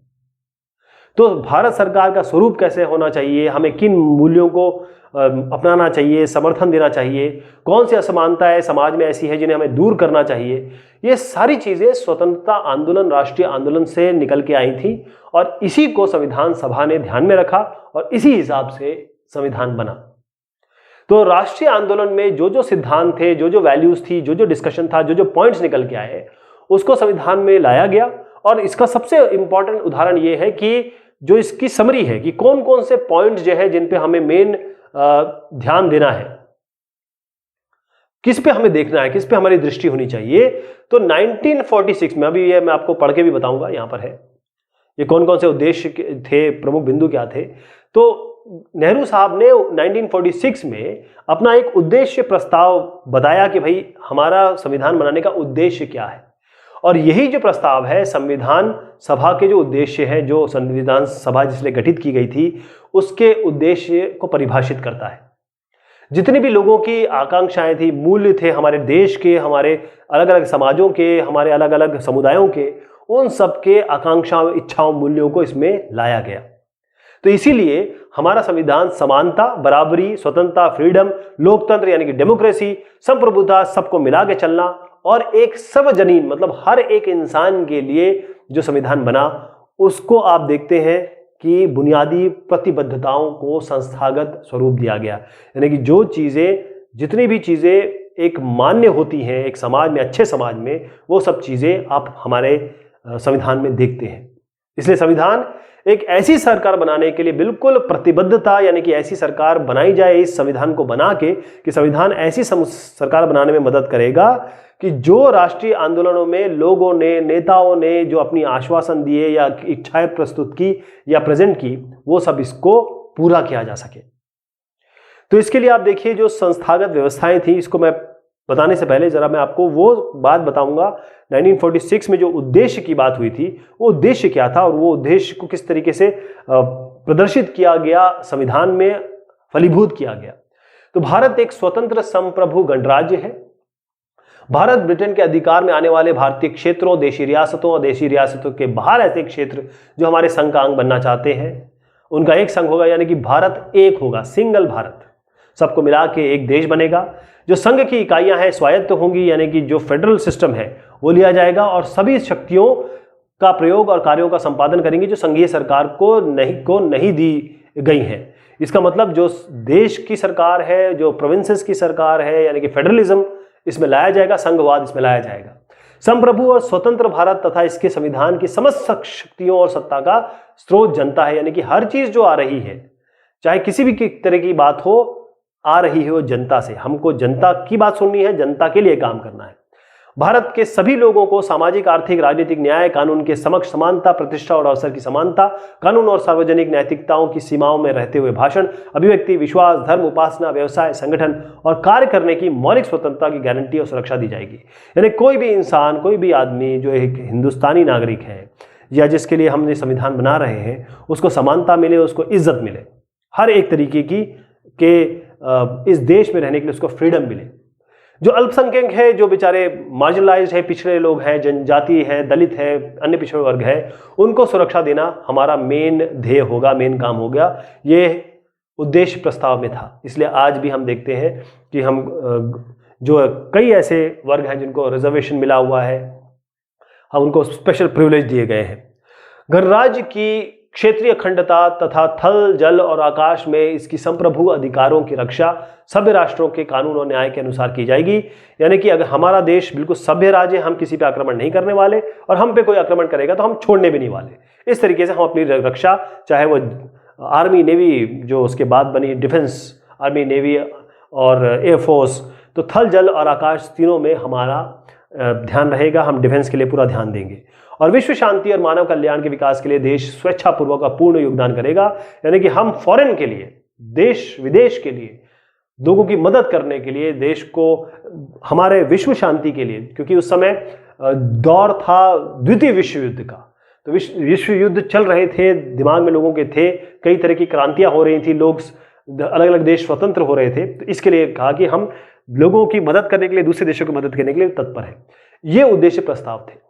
तो भारत सरकार का स्वरूप कैसे होना चाहिए, हमें किन मूल्यों को अपनाना चाहिए, समर्थन देना चाहिए, कौन सी असमानताएं समाज में ऐसी है जिन्हें हमें दूर करना चाहिए, ये सारी चीजें स्वतंत्रता आंदोलन, राष्ट्रीय आंदोलन से निकल के आई थी। और इसी को संविधान सभा ने ध्यान में रखा और इसी हिसाब से संविधान बना। तो राष्ट्रीय आंदोलन में जो जो सिद्धांत थे, जो जो वैल्यूज थी, जो जो डिस्कशन था, जो जो पॉइंट्स निकल के आए, उसको संविधान में लाया गया। और इसका सबसे इंपॉर्टेंट उदाहरण यह है कि जो इसकी समरी है कि कौन कौन से पॉइंट्स जो है जिन पे हमें मेन ध्यान देना है, किस पे हमें देखना है, किस पे हमारी दृष्टि होनी चाहिए। तो 1946 में, अभी ये मैं आपको पढ़ के भी बताऊंगा, यहां पर है ये कौन कौन से उद्देश्य थे, प्रमुख बिंदु क्या थे। तो नेहरू साहब ने 1946 में अपना एक उद्देश्य प्रस्ताव बताया कि भाई हमारा संविधान बनाने का उद्देश्य क्या है। और यही जो प्रस्ताव है संविधान सभा के जो उद्देश्य है, जो संविधान सभा जिसलिए गठित की गई थी, उसके उद्देश्य को परिभाषित करता है। जितने भी लोगों की आकांक्षाएं थी, मूल्य थे हमारे देश के, हमारे अलग अलग समाजों के, हमारे अलग अलग समुदायों के, उन सबके आकांक्षाओं, इच्छाओं, मूल्यों को इसमें लाया गया। तो इसीलिए हमारा संविधान समानता, बराबरी, स्वतंत्रता, फ्रीडम, लोकतंत्र यानी कि डेमोक्रेसी, संप्रभुता, सबको मिला के चलना और एक सर्वजनीन मतलब हर एक इंसान के लिए जो संविधान बना, उसको आप देखते हैं कि बुनियादी प्रतिबद्धताओं को संस्थागत स्वरूप दिया गया। यानी कि जो चीजें, जितनी भी चीजें एक मान्य होती हैं एक समाज में, अच्छे समाज में, वो सब चीजें आप हमारे संविधान में देखते हैं। इसलिए संविधान एक ऐसी सरकार बनाने के लिए बिल्कुल प्रतिबद्धता, यानी कि ऐसी सरकार बनाई जाए इस संविधान को बना के कि संविधान ऐसी सरकार बनाने में मदद करेगा कि जो राष्ट्रीय आंदोलनों में लोगों ने, नेताओं ने जो अपनी आश्वासन दिए या इच्छाएं प्रस्तुत की या प्रेजेंट की, वो सब इसको पूरा किया जा सके। तो इसके लिए आप देखिए जो संस्थागत व्यवस्थाएं थी, इसको मैं बताने से पहले जरा मैं आपको वो बात बताऊंगा 1946 में जो उद्देश्य की बात हुई थी, वो उद्देश्य क्या था और वो उद्देश्य को किस तरीके से प्रदर्शित किया गया, संविधान में फलीभूत किया गया। तो भारत एक स्वतंत्र संप्रभु गणराज्य है। भारत ब्रिटेन के अधिकार में आने वाले भारतीय क्षेत्रों, देशी रियासतों और देशी रियासतों के बाहर ऐसे क्षेत्र जो हमारे संघ का अंग बनना चाहते हैं, उनका एक संघ होगा, यानी कि भारत एक होगा, सिंगल भारत, सबको मिला के एक देश बनेगा। जो संघ की इकाइयां हैं स्वायत्त होंगी, यानी कि जो फेडरल सिस्टम है वो लिया जाएगा और सभी शक्तियों का प्रयोग और कार्यों का संपादन करेंगे जो संघीय सरकार को नहीं दी गई हैं। इसका मतलब जो देश की सरकार है, जो प्रोविंसेस की सरकार है, यानी कि फेडरलिज्म इसमें लाया जाएगा, संघवाद इसमें लाया जाएगा। संप्रभु और स्वतंत्र भारत तथा इसके संविधान की समस्त शक्तियों और सत्ता का स्रोत जनता है, यानी कि हर चीज जो आ रही है, चाहे किसी भी तरह की बात हो, आ रही है वो जनता से। हमको जनता की बात सुननी है, जनता के लिए काम करना है। भारत के सभी लोगों को सामाजिक, आर्थिक, राजनीतिक न्याय, कानून के समक्ष समानता, प्रतिष्ठा और अवसर की समानता, कानून और सार्वजनिक नैतिकताओं की सीमाओं में रहते हुए भाषण, अभिव्यक्ति, विश्वास, धर्म, उपासना, व्यवसाय, संगठन और कार्य करने की मौलिक स्वतंत्रता की गारंटी और सुरक्षा दी जाएगी। यानी कोई भी इंसान, कोई भी आदमी जो एक हिंदुस्तानी नागरिक है या जिसके लिए हम ये संविधान बना रहे हैं, उसको समानता मिले, उसको इज्जत मिले, हर एक तरीके की के इस देश में रहने के लिए उसको फ्रीडम मिले। जो अल्पसंख्यक है, जो बेचारे मार्जिनलाइज्ड है, पिछड़े लोग हैं, जनजाति है, दलित है, अन्य पिछड़े वर्ग है, उनको सुरक्षा देना हमारा मेन ध्येय होगा, मेन काम हो गया। ये उद्देश्य प्रस्ताव में था। इसलिए आज भी हम देखते हैं कि हम जो कई ऐसे वर्ग हैं जिनको रिजर्वेशन मिला हुआ है, हम उनको स्पेशल प्रिविलेज दिए गए हैं। गणराज्य की क्षेत्रीय अखंडता तथा थल, जल और आकाश में इसकी संप्रभु अधिकारों की रक्षा सभ्य राष्ट्रों के कानून और न्याय के अनुसार की जाएगी। यानी कि अगर हमारा देश बिल्कुल सभ्य राज्य है, हम किसी पे आक्रमण नहीं करने वाले और हम पे कोई आक्रमण करेगा तो हम छोड़ने भी नहीं वाले। इस तरीके से हम अपनी रक्षा, चाहे वो आर्मी, नेवी जो उसके बाद बनी, डिफेंस, आर्मी, नेवी और एयरफोर्स, तो थल, जल और आकाश तीनों में हमारा ध्यान रहेगा। हम डिफेंस के लिए पूरा ध्यान देंगे और विश्व शांति और मानव कल्याण के विकास के लिए देश स्वेच्छापूर्वक पूर्ण योगदान करेगा। यानी कि हम फॉरेन के लिए, देश विदेश के लिए, लोगों की मदद करने के लिए, देश को हमारे विश्व शांति के लिए, क्योंकि उस समय दौर था द्वितीय विश्व युद्ध का, तो विश्व युद्ध चल रहे थे, दिमाग में लोगों के थे, कई तरह की क्रांतियां हो रही थी, लोग अलग अलग देश स्वतंत्र हो रहे थे। तो इसके लिए कहा कि हम लोगों की मदद करने के लिए, दूसरे देशों की मदद करने के लिए तत्पर है। ये उद्देश्य प्रस्ताव थे।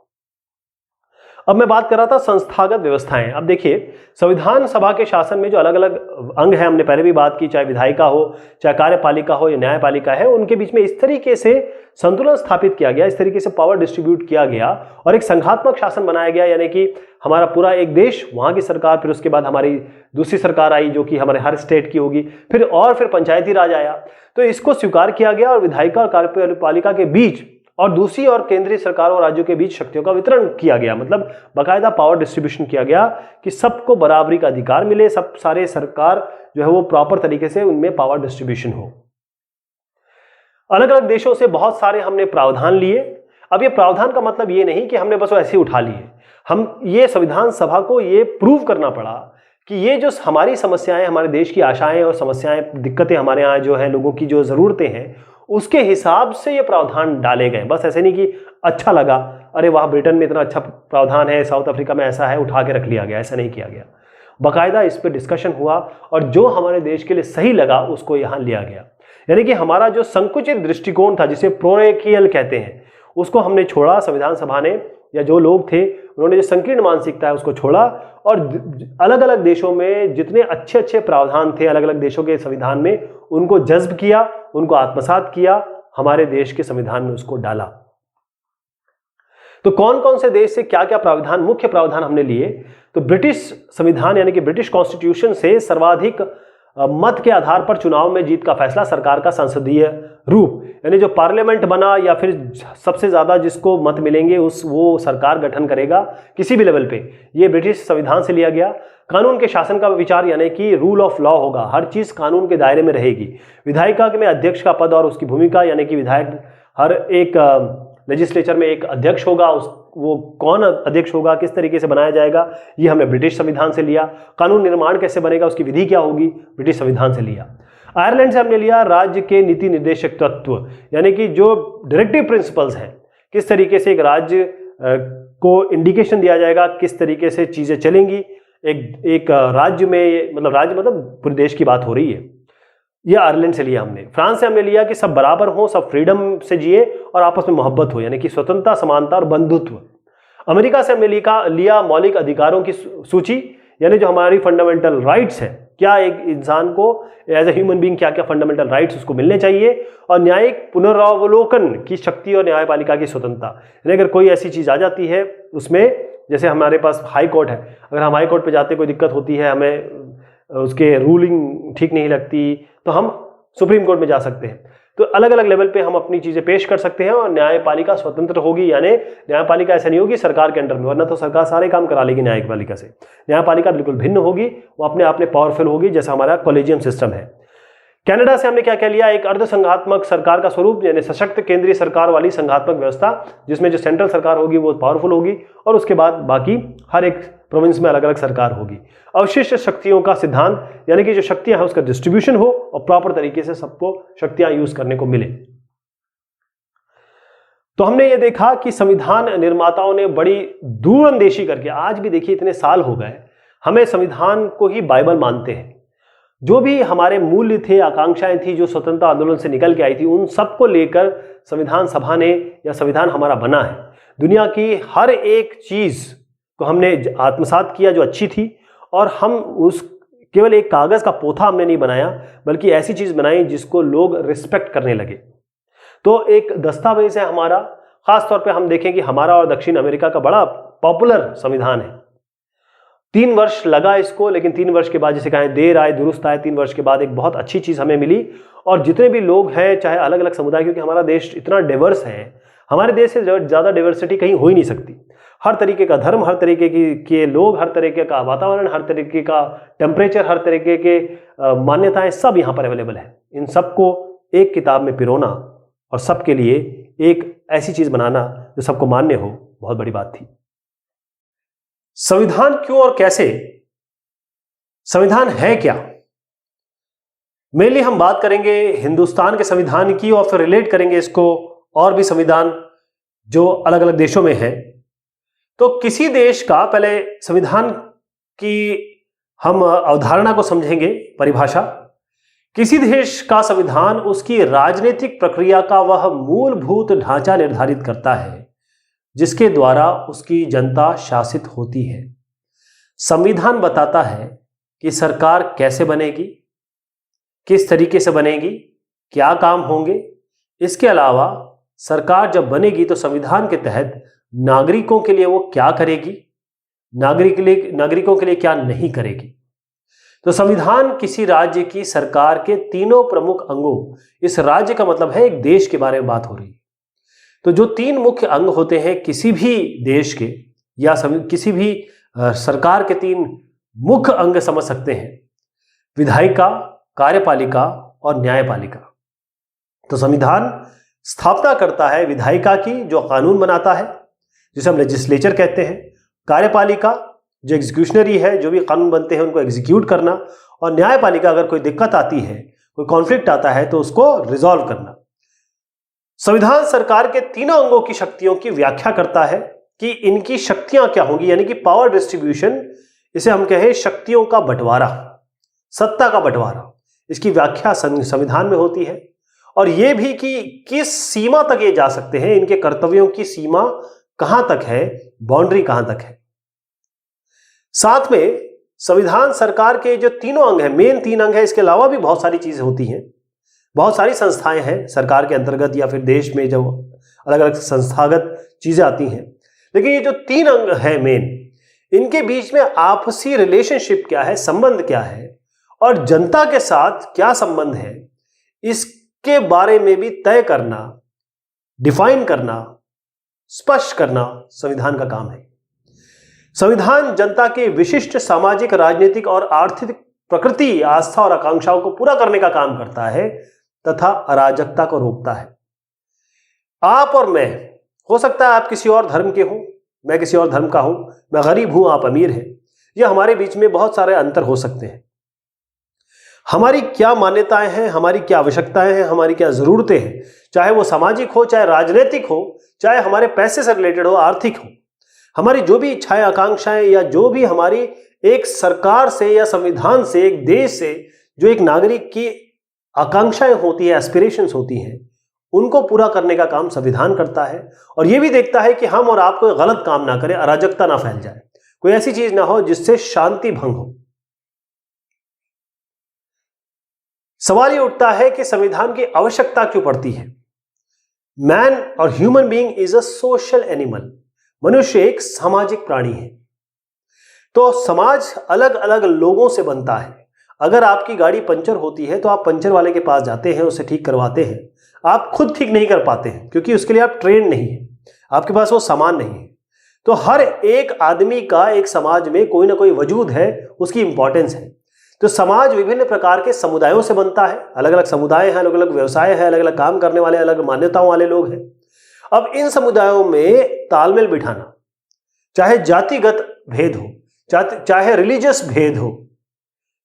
अब मैं बात कर रहा था संस्थागत व्यवस्थाएं। अब देखिए, संविधान सभा के शासन में जो अलग अलग अंग है, हमने पहले भी बात की, चाहे विधायिका हो, चाहे कार्यपालिका हो या न्यायपालिका है, उनके बीच में इस तरीके से संतुलन स्थापित किया गया, इस तरीके से पावर डिस्ट्रीब्यूट किया गया और एक संघात्मक शासन बनाया गया। यानी कि हमारा पूरा एक देश, वहां की सरकार, फिर उसके बाद हमारी दूसरी सरकार आई जो कि हमारे हर स्टेट की होगी, फिर पंचायती राज आया। तो इसको स्वीकार किया गया और विधायिका और कार्यपालिका के बीच और दूसरी और केंद्रीय सरकारों और राज्यों के बीच शक्तियों का वितरण किया गया। मतलब बाकायदा पावर डिस्ट्रीब्यूशन किया गया कि सबको बराबरी का अधिकार मिले, सब सारे सरकार जो है वो प्रॉपर तरीके से उनमें पावर डिस्ट्रीब्यूशन हो। अलग अलग देशों से बहुत सारे हमने प्रावधान लिए। अब ये प्रावधान का मतलब ये नहीं कि हमने बस ऐसे ही उठा लिए, हम ये संविधान सभा को ये प्रूव करना पड़ा कि ये जो हमारी समस्याएं, हमारे देश की आशाएं और समस्याएं, दिक्कतें हमारे यहाँ जो है, लोगों की जो जरूरतें हैं, उसके हिसाब से ये प्रावधान डाले गए। बस ऐसे नहीं कि अच्छा लगा, अरे वहाँ ब्रिटेन में इतना अच्छा प्रावधान है, साउथ अफ्रीका में ऐसा है, उठा के रख लिया गया, ऐसा नहीं किया गया। बाकायदा इस पर डिस्कशन हुआ और जो हमारे देश के लिए सही लगा उसको यहाँ लिया गया। यानी कि हमारा जो संकुचित दृष्टिकोण था, जिसे प्रोरेकियल कहते हैं, उसको हमने छोड़ा। संविधान सभा ने या जो लोग थे उन्होंने जो संकीर्ण मानसिकता है उसको छोड़ा और अलग अलग देशों में जितने अच्छे अच्छे प्रावधान थे अलग अलग देशों के संविधान में उनको जज्ब किया, उनको आत्मसात किया, हमारे देश के संविधान में उसको डाला। तो कौन कौन से देश से क्या क्या प्रावधान, मुख्य प्रावधान हमने लिए? तो ब्रिटिश संविधान यानी कि ब्रिटिश कॉन्स्टिट्यूशन से सर्वाधिक मत के आधार पर चुनाव में जीत का फैसला, सरकार का संसदीय रूप यानी जो पार्लियामेंट बना या फिर सबसे ज्यादा जिसको मत मिलेंगे वो सरकार गठन करेगा किसी भी लेवल पे, ये ब्रिटिश संविधान से लिया गया। कानून के शासन का विचार यानी कि रूल ऑफ लॉ होगा, हर चीज कानून के दायरे में रहेगी। विधायिका में अध्यक्ष का पद और उसकी भूमिका यानी कि विधायक, हर एक लेजिस्लेचर में एक अध्यक्ष होगा, वो कौन अध्यक्ष होगा, किस तरीके से बनाया जाएगा, ये हमने ब्रिटिश संविधान से लिया। कानून निर्माण कैसे बनेगा, उसकी विधि क्या होगी, ब्रिटिश संविधान से लिया। आयरलैंड से हमने लिया राज्य के नीति निर्देशक तत्व यानी कि जो डायरेक्टिव प्रिंसिपल्स हैं, किस तरीके से एक राज्य को इंडिकेशन दिया जाएगा, किस तरीके से चीजें चलेंगी एक राज्य में, मतलब राज्य मतलब पूरे देश की बात हो रही है। यह आयरलैंड से लिया हमने। फ्रांस से हमने लिया कि सब बराबर हो, सब फ्रीडम से जिए और आपस में मोहब्बत हो यानी कि स्वतंत्रता, समानता और बंधुत्व। अमेरिका से हमने लिया मौलिक अधिकारों की सूची यानी जो हमारी फंडामेंटल राइट्स हैं, क्या एक इंसान को एज ए ह्यूमन बीइंग क्या क्या फंडामेंटल राइट्स उसको मिलने चाहिए, और न्यायिक पुनरावलोकन की शक्ति और न्यायपालिका की स्वतंत्रता यानी अगर कोई ऐसी चीज आ जाती है उसमें, जैसे हमारे पास हाई कोर्ट है, अगर हम हाई कोर्ट पे जाते कोई दिक्कत होती है, हमें उसके रूलिंग ठीक नहीं लगती, तो हम सुप्रीम कोर्ट में जा सकते हैं। तो अलग अलग लेवल पे हम अपनी चीजें पेश कर सकते हैं और न्यायपालिका स्वतंत्र होगी, यानी न्यायपालिका ऐसा नहीं होगी सरकार के अंडर में, वरना तो सरकार सारे काम करा लेगी न्यायपालिका से। न्यायपालिका बिल्कुल भिन्न होगी, वो अपने आप में पावरफुल होगी, जैसा हमारा कॉलेजियम सिस्टम है। कनाडा से हमने क्या क्या लिया, एक अर्ध संघात्मक सरकार का स्वरूप यानी सशक्त केंद्रीय सरकार वाली संघात्मक व्यवस्था, जिसमें जो सेंट्रल सरकार होगी वो पावरफुल होगी और उसके बाद बाकी हर एक प्रोविंस में अलग अलग सरकार होगी। अवशिष्ट शक्तियों का सिद्धांत यानी कि जो शक्तियां हैं उसका डिस्ट्रीब्यूशन हो और प्रॉपर तरीके से सबको शक्तियां यूज करने को मिले। तो हमने ये देखा कि संविधान निर्माताओं ने बड़ी दूरंदेशी करके, आज भी देखिए इतने साल हो गए, हमें संविधान को ही बाइबल मानते हैं। जो भी हमारे मूल्य थे, आकांक्षाएं थी, जो स्वतंत्रता आंदोलन से निकल के आई थी, उन सबको लेकर संविधान सभा ने या संविधान हमारा बना है। दुनिया की हर एक चीज को हमने आत्मसात किया जो अच्छी थी, और हम उस केवल एक कागज का पोथा हमने नहीं बनाया, बल्कि ऐसी चीज बनाई जिसको लोग रिस्पेक्ट करने लगे। तो एक दस्तावेज है हमारा, खासतौर पे हम देखें कि हमारा और दक्षिण अमेरिका का बड़ा पॉपुलर संविधान है। 3 वर्ष लगा इसको, लेकिन 3 वर्ष के बाद, जिसे कहें देर आए दुरुस्त आए, 3 वर्ष के बाद एक बहुत अच्छी चीज हमें मिली। और जितने भी लोग हैं, चाहे अलग अलग समुदाय, क्योंकि हमारा देश इतना डाइवर्स है, हमारे देश से ज्यादा डाइवर्सिटी कहीं हो ही नहीं सकती। हर तरीके का धर्म, हर तरीके के लोग, हर तरीके का वातावरण, हर तरीके का टेम्परेचर, हर तरीके के मान्यताएं सब यहाँ पर अवेलेबल है। इन सबको एक किताब में पिरोना और सबके लिए एक ऐसी चीज बनाना जो सबको मान्य हो, बहुत बड़ी बात थी। संविधान क्यों और कैसे, संविधान है क्या, मेनली हम बात करेंगे हिंदुस्तान के संविधान की और फिर रिलेट करेंगे इसको और भी संविधान जो अलग अलग देशों में हैं। तो किसी देश का, पहले संविधान की हम अवधारणा को समझेंगे, परिभाषा। किसी देश का संविधान उसकी राजनीतिक प्रक्रिया का वह मूलभूत ढांचा निर्धारित करता है जिसके द्वारा उसकी जनता शासित होती है। संविधान बताता है कि सरकार कैसे बनेगी, किस तरीके से बनेगी, क्या काम होंगे। इसके अलावा सरकार जब बनेगी तो संविधान के तहत नागरिकों के लिए वो क्या करेगी, नागरिकों के लिए क्या नहीं करेगी। तो संविधान किसी राज्य की सरकार के तीनों प्रमुख अंगों, इस राज्य का मतलब है एक देश के बारे में बात हो रही है। तो जो 3 मुख्य अंग होते हैं किसी भी देश के या किसी भी सरकार के 3 मुख्य अंग समझ सकते हैं, विधायिका, कार्यपालिका और न्यायपालिका। तो संविधान स्थापना करता है विधायिका की जो कानून बनाता है, जिसे हम लेजिस्लेचर कहते हैं, कार्यपालिका जो एग्जीक्यूशनरी है, जो भी कानून बनते हैं उनको एग्जीक्यूट करना, और न्यायपालिका अगर कोई दिक्कत आती है, कोई कॉन्फ्लिक्ट आता है तो उसको रिजॉल्व करना। संविधान सरकार के तीनों अंगों की शक्तियों की व्याख्या करता है कि इनकी शक्तियां क्या होंगी, यानी कि पावर डिस्ट्रीब्यूशन, इसे हम कहें शक्तियों का बंटवारा, सत्ता का बंटवारा, इसकी व्याख्या संविधान में होती है। और यह भी कि किस सीमा तक ये जा सकते हैं, इनके कर्तव्यों की सीमा कहां तक है, बाउंड्री कहां तक है। साथ में संविधान सरकार के जो तीनों अंग हैं, मेन 3 अंग है, इसके अलावा भी बहुत सारी चीजें होती हैं, बहुत सारी संस्थाएं हैं सरकार के अंतर्गत या फिर देश में जो अलग अलग संस्थागत चीजें आती हैं, लेकिन ये जो 3 अंग है मेन, इनके बीच में आपसी रिलेशनशिप क्या है, संबंध क्या है और जनता के साथ क्या संबंध है, इसके बारे में भी तय करना, डिफाइन करना, स्पष्ट करना संविधान का काम है। संविधान जनता के विशिष्ट सामाजिक, राजनीतिक और आर्थिक प्रकृति, आस्था और आकांक्षाओं को पूरा करने का काम करता है तथा अराजकता को रोकता है। आप और मैं, हो सकता है आप किसी और धर्म के हो, मैं किसी और धर्म का हूं, मैं गरीब हूं, आप अमीर हैं, यह हमारे बीच में बहुत सारे अंतर हो सकते हैं। हमारी क्या मान्यताएं हैं, हमारी क्या आवश्यकताएं हैं, हमारी क्या जरूरतें हैं, चाहे वो सामाजिक हो, चाहे राजनीतिक हो, चाहे हमारे पैसे से रिलेटेड हो, आर्थिक हो, हमारी जो भी इच्छाएं, आकांक्षाएं या जो भी हमारी एक सरकार से या संविधान से, एक देश से जो एक नागरिक की आकांक्षाएं होती है, एस्पिरेशंस होती हैं, उनको पूरा करने का काम संविधान करता है। और यह भी देखता है कि हम और आप कोई गलत काम ना करें, अराजकता ना फैल जाए, कोई ऐसी चीज ना हो जिससे शांति भंग हो। सवाल ये उठता है कि संविधान की आवश्यकता क्यों पड़ती है। मैन और human being is a social animal. मनुष्य एक सामाजिक प्राणी है। तो समाज अलग अलग लोगों से बनता है। अगर आपकी गाड़ी पंचर होती है तो आप पंचर वाले के पास जाते हैं, उसे ठीक करवाते हैं। आप खुद ठीक नहीं कर पाते हैं क्योंकि उसके लिए आप ट्रेन नहीं है, आपके पास वो सामान नहीं है। तो हर एक आदमी का एक समाज में कोई ना कोई वजूद है, उसकी इंपॉर्टेंस है। तो समाज विभिन्न प्रकार के समुदायों से बनता है। अलग अलग समुदाय हैं, अलग अलग व्यवसाय है, अलग अलग काम करने वाले, अलग मान्यताओं वाले लोग हैं। अब इन समुदायों में तालमेल बिठाना, चाहे जातिगत भेद हो, चाहे रिलीजियस भेद हो,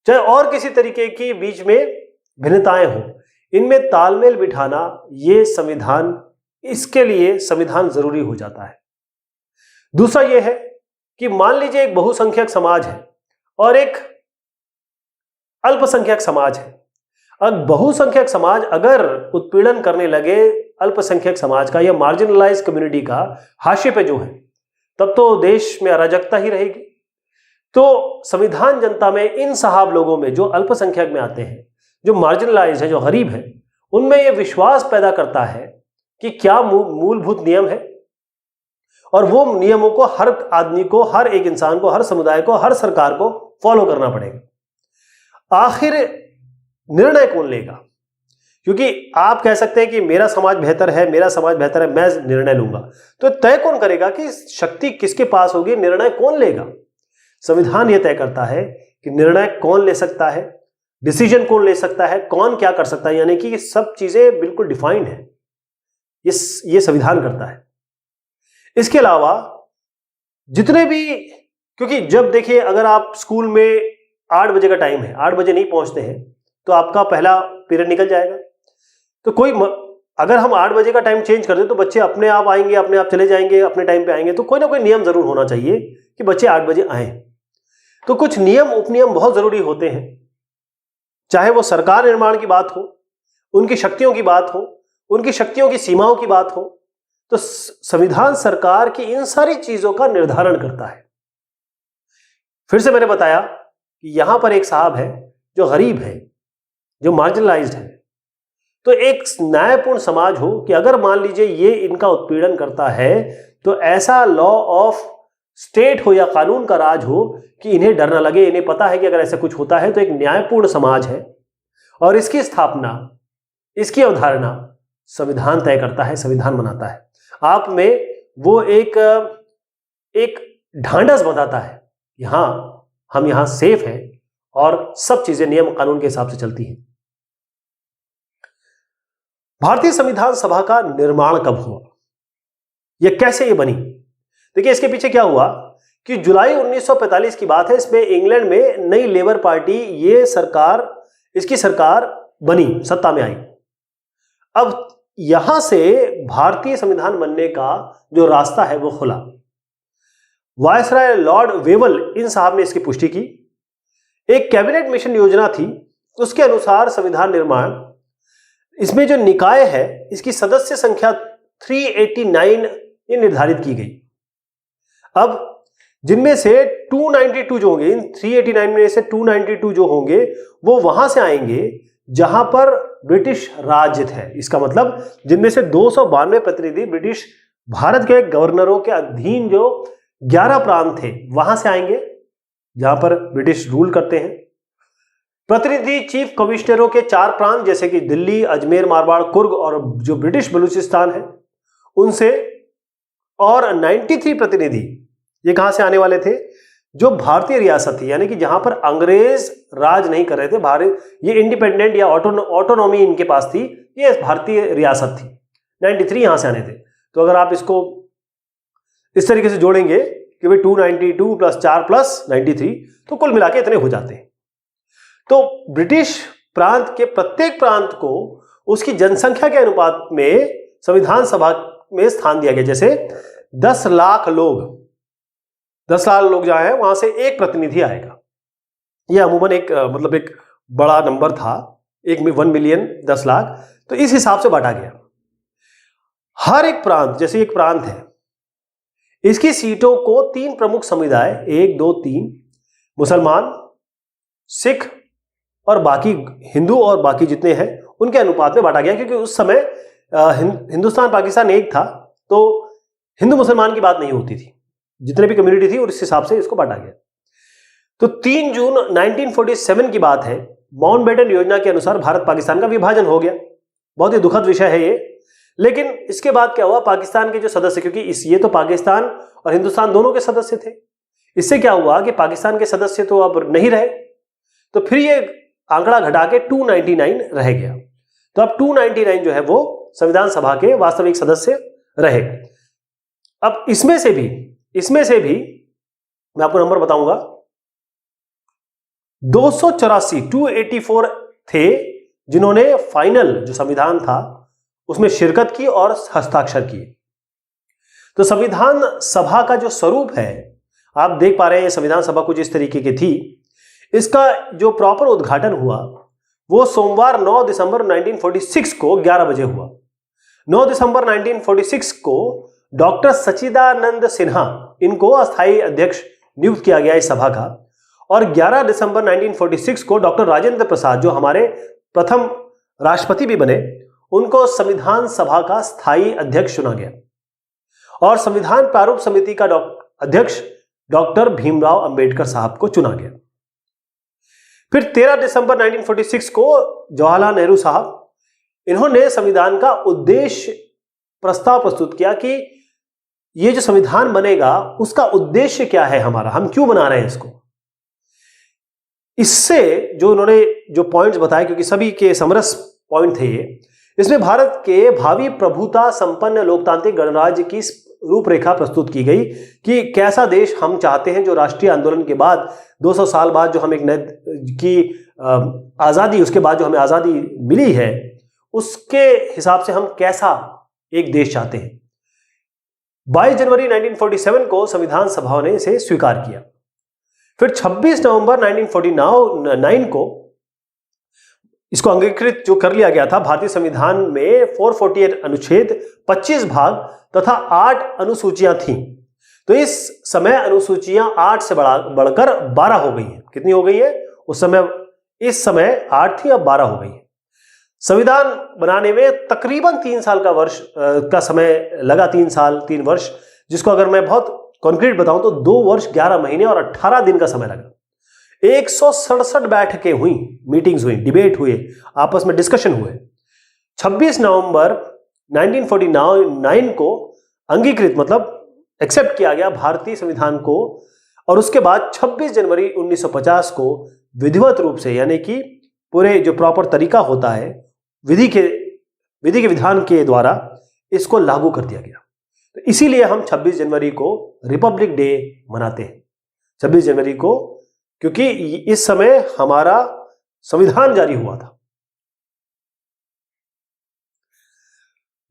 चाहे और किसी तरीके की बीच में भिन्नताएं हो, इनमें तालमेल बिठाना, ये संविधान, इसके लिए संविधान जरूरी हो जाता है। दूसरा यह है कि मान लीजिए एक बहुसंख्यक समाज है और एक अल्पसंख्यक समाज है। अब बहुसंख्यक समाज अगर उत्पीड़न करने लगे अल्पसंख्यक समाज का या मार्जिनलाइज कम्युनिटी का, हाशिए पे जो है, तब तो देश में अराजकता ही रहेगी। तो संविधान जनता में इन साहब लोगों में जो अल्पसंख्यक में आते हैं, जो मार्जिनलाइज है, जो गरीब है, उनमें यह विश्वास पैदा करता है कि क्या मूलभूत नियम है और वो नियमों को हर आदमी को, हर एक इंसान को, हर समुदाय को, हर सरकार को फॉलो करना पड़ेगा। आखिर निर्णय कौन लेगा? क्योंकि आप कह सकते हैं कि मेरा समाज बेहतर है, मेरा समाज बेहतर है, मैं निर्णय लूंगा, तो तय कौन करेगा कि शक्ति किसके पास होगी, निर्णय कौन लेगा? संविधान यह तय करता है कि निर्णय कौन ले सकता है, डिसीजन कौन ले सकता है, कौन क्या कर सकता है, यानी कि सब चीजें बिल्कुल डिफाइंड है, ये संविधान करता है। इसके अलावा जितने भी, क्योंकि जब देखिए अगर आप स्कूल में 8 बजे का टाइम है, 8 बजे नहीं पहुंचते हैं तो आपका पहला पीरियड निकल जाएगा। तो अगर हम 8 बजे का टाइम चेंज कर दें तो बच्चे अपने आप आएंगे, अपने आप चले जाएंगे, अपने टाइम पे आएंगे। तो कोई ना कोई नियम जरूर होना चाहिए कि बच्चे 8 बजे आए। तो कुछ नियम उपनियम बहुत जरूरी होते हैं, चाहे वो सरकार निर्माण की बात हो, उनकी शक्तियों की बात हो, उनकी शक्तियों की सीमाओं की बात हो। तो संविधान सरकार की इन सारी चीजों का निर्धारण करता है। फिर से मैंने बताया कि यहां पर एक साहब है जो गरीब है, जो मार्जिनलाइज्ड है। तो एक न्यायपूर्ण समाज हो कि अगर मान लीजिए ये इनका उत्पीड़न करता है तो ऐसा लॉ ऑफ स्टेट हो या कानून का राज हो कि इन्हें डर ना लगे, इन्हें पता है कि अगर ऐसा कुछ होता है तो एक न्यायपूर्ण समाज है। और इसकी स्थापना, इसकी अवधारणा संविधान तय करता है, संविधान बनाता है। आप में वो एक ढांढस बंधाता है, हम यहां सेफ हैं और सब चीजें नियम कानून के हिसाब से चलती हैं। भारतीय संविधान सभा का निर्माण कब हुआ, यह कैसे ये बनी? देखिए इसके पीछे क्या हुआ कि जुलाई 1945 की बात है। इसमें इंग्लैंड में नई लेबर पार्टी, इसकी सरकार बनी, सत्ता में आई। अब यहां से भारतीय संविधान बनने का जो रास्ता है वो खुला। वायसराय लॉर्ड वेवल, इन साहब ने इसकी पुष्टि की। एक कैबिनेट मिशन योजना थी, उसके अनुसार संविधान निर्माण, इसमें जो निकाय है इसकी सदस्य संख्या 389 ये निर्धारित की गई। अब जिनमें से 292 जो होंगे, इन 389 में से 292 जो होंगे वो वहां से आएंगे जहां पर ब्रिटिश राज्य थे। इसका मतलब जिनमें से 292 प्रतिनिधि ब्रिटिश भारत के गवर्नरों के अधीन जो 11 प्रांत थे वहां से आएंगे जहां पर ब्रिटिश रूल करते हैं। प्रतिनिधि चीफ कमिश्नरों के 4 प्रांत जैसे कि दिल्ली, अजमेर, मारवाड़, कुर्ग और जो ब्रिटिश बलूचिस्तान है उनसे, और 93 प्रतिनिधि ये कहां से आने वाले थे, जो भारतीय रियासत थी, यानी कि जहां पर अंग्रेज राज नहीं कर रहे थे, भारत ये इंडिपेंडेंट या ऑटोनॉमी इनके पास थी, ये भारतीय रियासत थी। 93 यहां से आने थे। तो अगर आप इसको इस तरीके से जोड़ेंगे कि भाई 292 + 4 + 93, तो कुल मिला के इतने हो जाते हैं। तो ब्रिटिश प्रांत के प्रत्येक प्रांत को उसकी जनसंख्या के अनुपात में संविधान सभा में स्थान दिया गया। जैसे 10 लाख लोग जहां है वहां से एक प्रतिनिधि आएगा। यह अमूमन एक मतलब एक बड़ा नंबर था, 1 मिलियन 10 लाख, तो इस हिसाब से बांटा गया। हर एक प्रांत, जैसे एक प्रांत है, इसकी सीटों को 3 प्रमुख समुदाय, 1, 2, 3 मुसलमान, सिख और बाकी हिंदू और बाकी जितने हैं उनके अनुपात में बांटा गया। क्योंकि उस समय हिंदुस्तान पाकिस्तान एक था, तो हिंदू मुसलमान की बात नहीं होती थी, जितने भी कम्युनिटी थी और इस हिसाब से इसको बांटा गया। तो 3 जून 1947 की बात है, माउंटबेटन योजना के अनुसार भारत पाकिस्तान का विभाजन हो गया। बहुत ही दुखद विषय है ये। लेकिन इसके बाद क्या हुआ, पाकिस्तान के जो सदस्य, क्योंकि ये तो पाकिस्तान और हिंदुस्तान दोनों के सदस्य थे, इससे क्या हुआ कि पाकिस्तान के सदस्य तो अब नहीं रहे, तो फिर ये आंकड़ा घटा के 299 रह गया। तो अब 299 जो है वो संविधान सभा के वास्तविक सदस्य रहे। अब इसमें से भी मैं आपको नंबर बताऊंगा, 284 थे जिन्होंने फाइनल जो संविधान था उसमें शिरकत की और हस्ताक्षर किए। तो संविधान सभा का जो स्वरूप है, आप देख पा रहे हैं, संविधान सभा कुछ इस तरीके की थी। इसका जो प्रॉपर उद्घाटन हुआ वो सोमवार 9 दिसंबर 1946 को 11 बजे हुआ। 9 दिसंबर 1946 को डॉक्टर सच्चिदानंद सिन्हा, इनको अस्थायी अध्यक्ष नियुक्त किया गया इस सभा का, और 11 दिसंबर 1946 को डॉक्टर राजेंद्र प्रसाद, जो हमारे प्रथम राष्ट्रपति भी बने, उनको संविधान सभा का स्थायी अध्यक्ष चुना गया। और संविधान प्रारूप समिति का अध्यक्ष डॉक्टर भीमराव अंबेडकर साहब को चुना गया। फिर 13 दिसंबर 1946 को जवाहरलाल नेहरू साहब, इन्होंने संविधान का उद्देश्य प्रस्ताव प्रस्तुत किया कि ये जो संविधान बनेगा उसका उद्देश्य क्या है हमारा, हम क्यों बना रहे हैं इसको। इससे जो उन्होंने जो पॉइंट्स बताए, क्योंकि सभी के समरस पॉइंट थे ये, इसमें भारत के भावी प्रभुता संपन्न लोकतांत्रिक गणराज्य की रूपरेखा प्रस्तुत की गई कि कैसा देश हम चाहते हैं, जो राष्ट्रीय आंदोलन के बाद 200 साल बाद जो हम एक नए की आज़ादी, उसके बाद जो हमें आज़ादी मिली है, उसके हिसाब से हम कैसा एक देश चाहते हैं। 22 जनवरी 1947 को संविधान सभा ने इसे स्वीकार किया। फिर 26 नवंबर 1949 को इसको अंगीकृत जो कर लिया गया था। भारतीय संविधान में 448 अनुच्छेद, 25 भाग तथा 8 अनुसूचियां थीं। तो इस समय अनुसूचियां 8 से बढ़कर 12 हो गई हैं। कितनी हो गई है उस समय? इस समय 8 थी, अब 12 हो गई है। संविधान बनाने में तकरीबन 3 साल का समय लगा, 3 वर्ष, जिसको अगर मैं बहुत कॉन्क्रीट बताऊं तो 2 वर्ष 11 महीने और 18 दिन का समय लगा। 167 बैठकें हुई, मीटिंग्स हुई, डिबेट हुए, आपस में डिस्कशन हुए। 26 नवंबर 1949 को अंगीकृत मतलब एक्सेप्ट किया गया भारतीय संविधान को, और उसके बाद 26 जनवरी 1950 को विधिवत रूप से, यानी कि पूरे जो प्रॉपर तरीका होता है विधि के विधान के द्वारा इसको लागू कर दिया गया। तो इसीलिए हम 26 जनवरी को रिपब्लिक डे मनाते हैं। 26 जनवरी को, क्योंकि इस समय हमारा संविधान जारी हुआ था।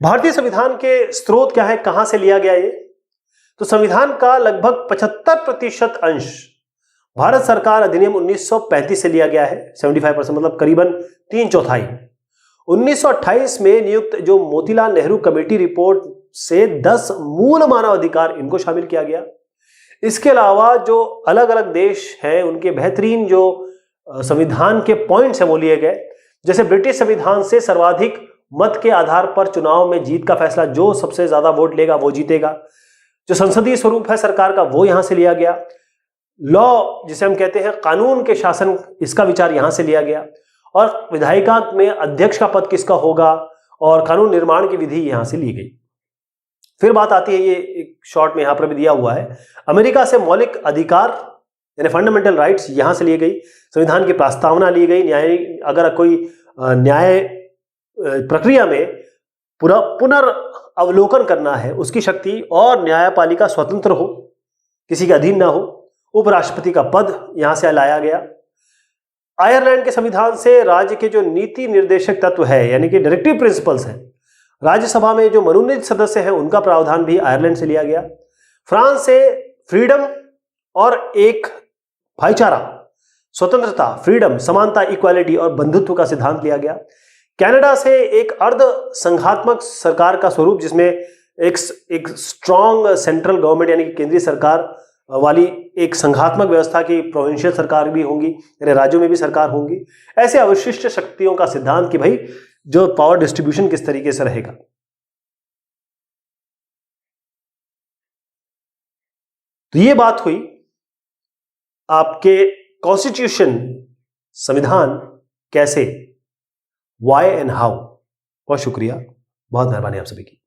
भारतीय संविधान के स्रोत क्या है, कहां से लिया गया ये? तो संविधान का लगभग 75% अंश भारत सरकार अधिनियम 1935 से लिया गया है। 75% मतलब करीबन 3/4। 1928 में नियुक्त जो मोतीलाल नेहरू कमेटी रिपोर्ट से 10 मूल मानव अधिकार, इनको शामिल किया गया। इसके अलावा जो अलग अलग देश हैं उनके बेहतरीन जो संविधान के पॉइंट्स हैं वो लिए गए। जैसे ब्रिटिश संविधान से सर्वाधिक मत के आधार पर चुनाव में जीत का फैसला, जो सबसे ज्यादा वोट लेगा वो जीतेगा। जो संसदीय स्वरूप है सरकार का वो यहां से लिया गया। लॉ जिसे हम कहते हैं कानून के शासन, इसका विचार यहां से लिया गया। और विधायिका में अध्यक्ष का पद किसका होगा और कानून निर्माण की विधि यहां से ली गई। फिर बात आती है, ये एक शॉर्ट में यहां पर भी दिया हुआ है, अमेरिका से मौलिक अधिकार यानी फंडामेंटल राइट्स यहां से ली गई। संविधान की प्रस्तावना ली गई। न्याय, अगर कोई न्याय प्रक्रिया में पुनर्अवलोकन करना है, उसकी शक्ति, और न्यायपालिका स्वतंत्र हो, किसी के अधीन ना हो। उपराष्ट्रपति का पद यहां से लाया गया। आयरलैंड के संविधान से राज्य के जो नीति निर्देशक तत्व है यानी कि डायरेक्टिव प्रिंसिपल्स हैं, राज्यसभा में जो मनोनीत सदस्य हैं उनका प्रावधान भी आयरलैंड से लिया गया। फ्रांस से फ्रीडम और एक भाईचारा, स्वतंत्रता, फ्रीडम, समानता, इक्वालिटी और बंधुत्व का सिद्धांत लिया गया। कनाडा से एक अर्ध संघात्मक सरकार का स्वरूप, जिसमें एक स्ट्रॉन्ग सेंट्रल गवर्नमेंट यानी कि केंद्रीय सरकार वाली एक संघात्मक व्यवस्था की प्रोविंशियल सरकार भी होंगी, यानी राज्यों में भी सरकार होंगी। ऐसे अवशिष्ट शक्तियों का सिद्धांत कि भाई जो पावर डिस्ट्रीब्यूशन किस तरीके से रहेगा। तो ये बात हुई आपके कॉन्स्टिट्यूशन, संविधान कैसे, व्हाई एंड हाउ। बहुत शुक्रिया, बहुत मेहरबानी आप सभी की।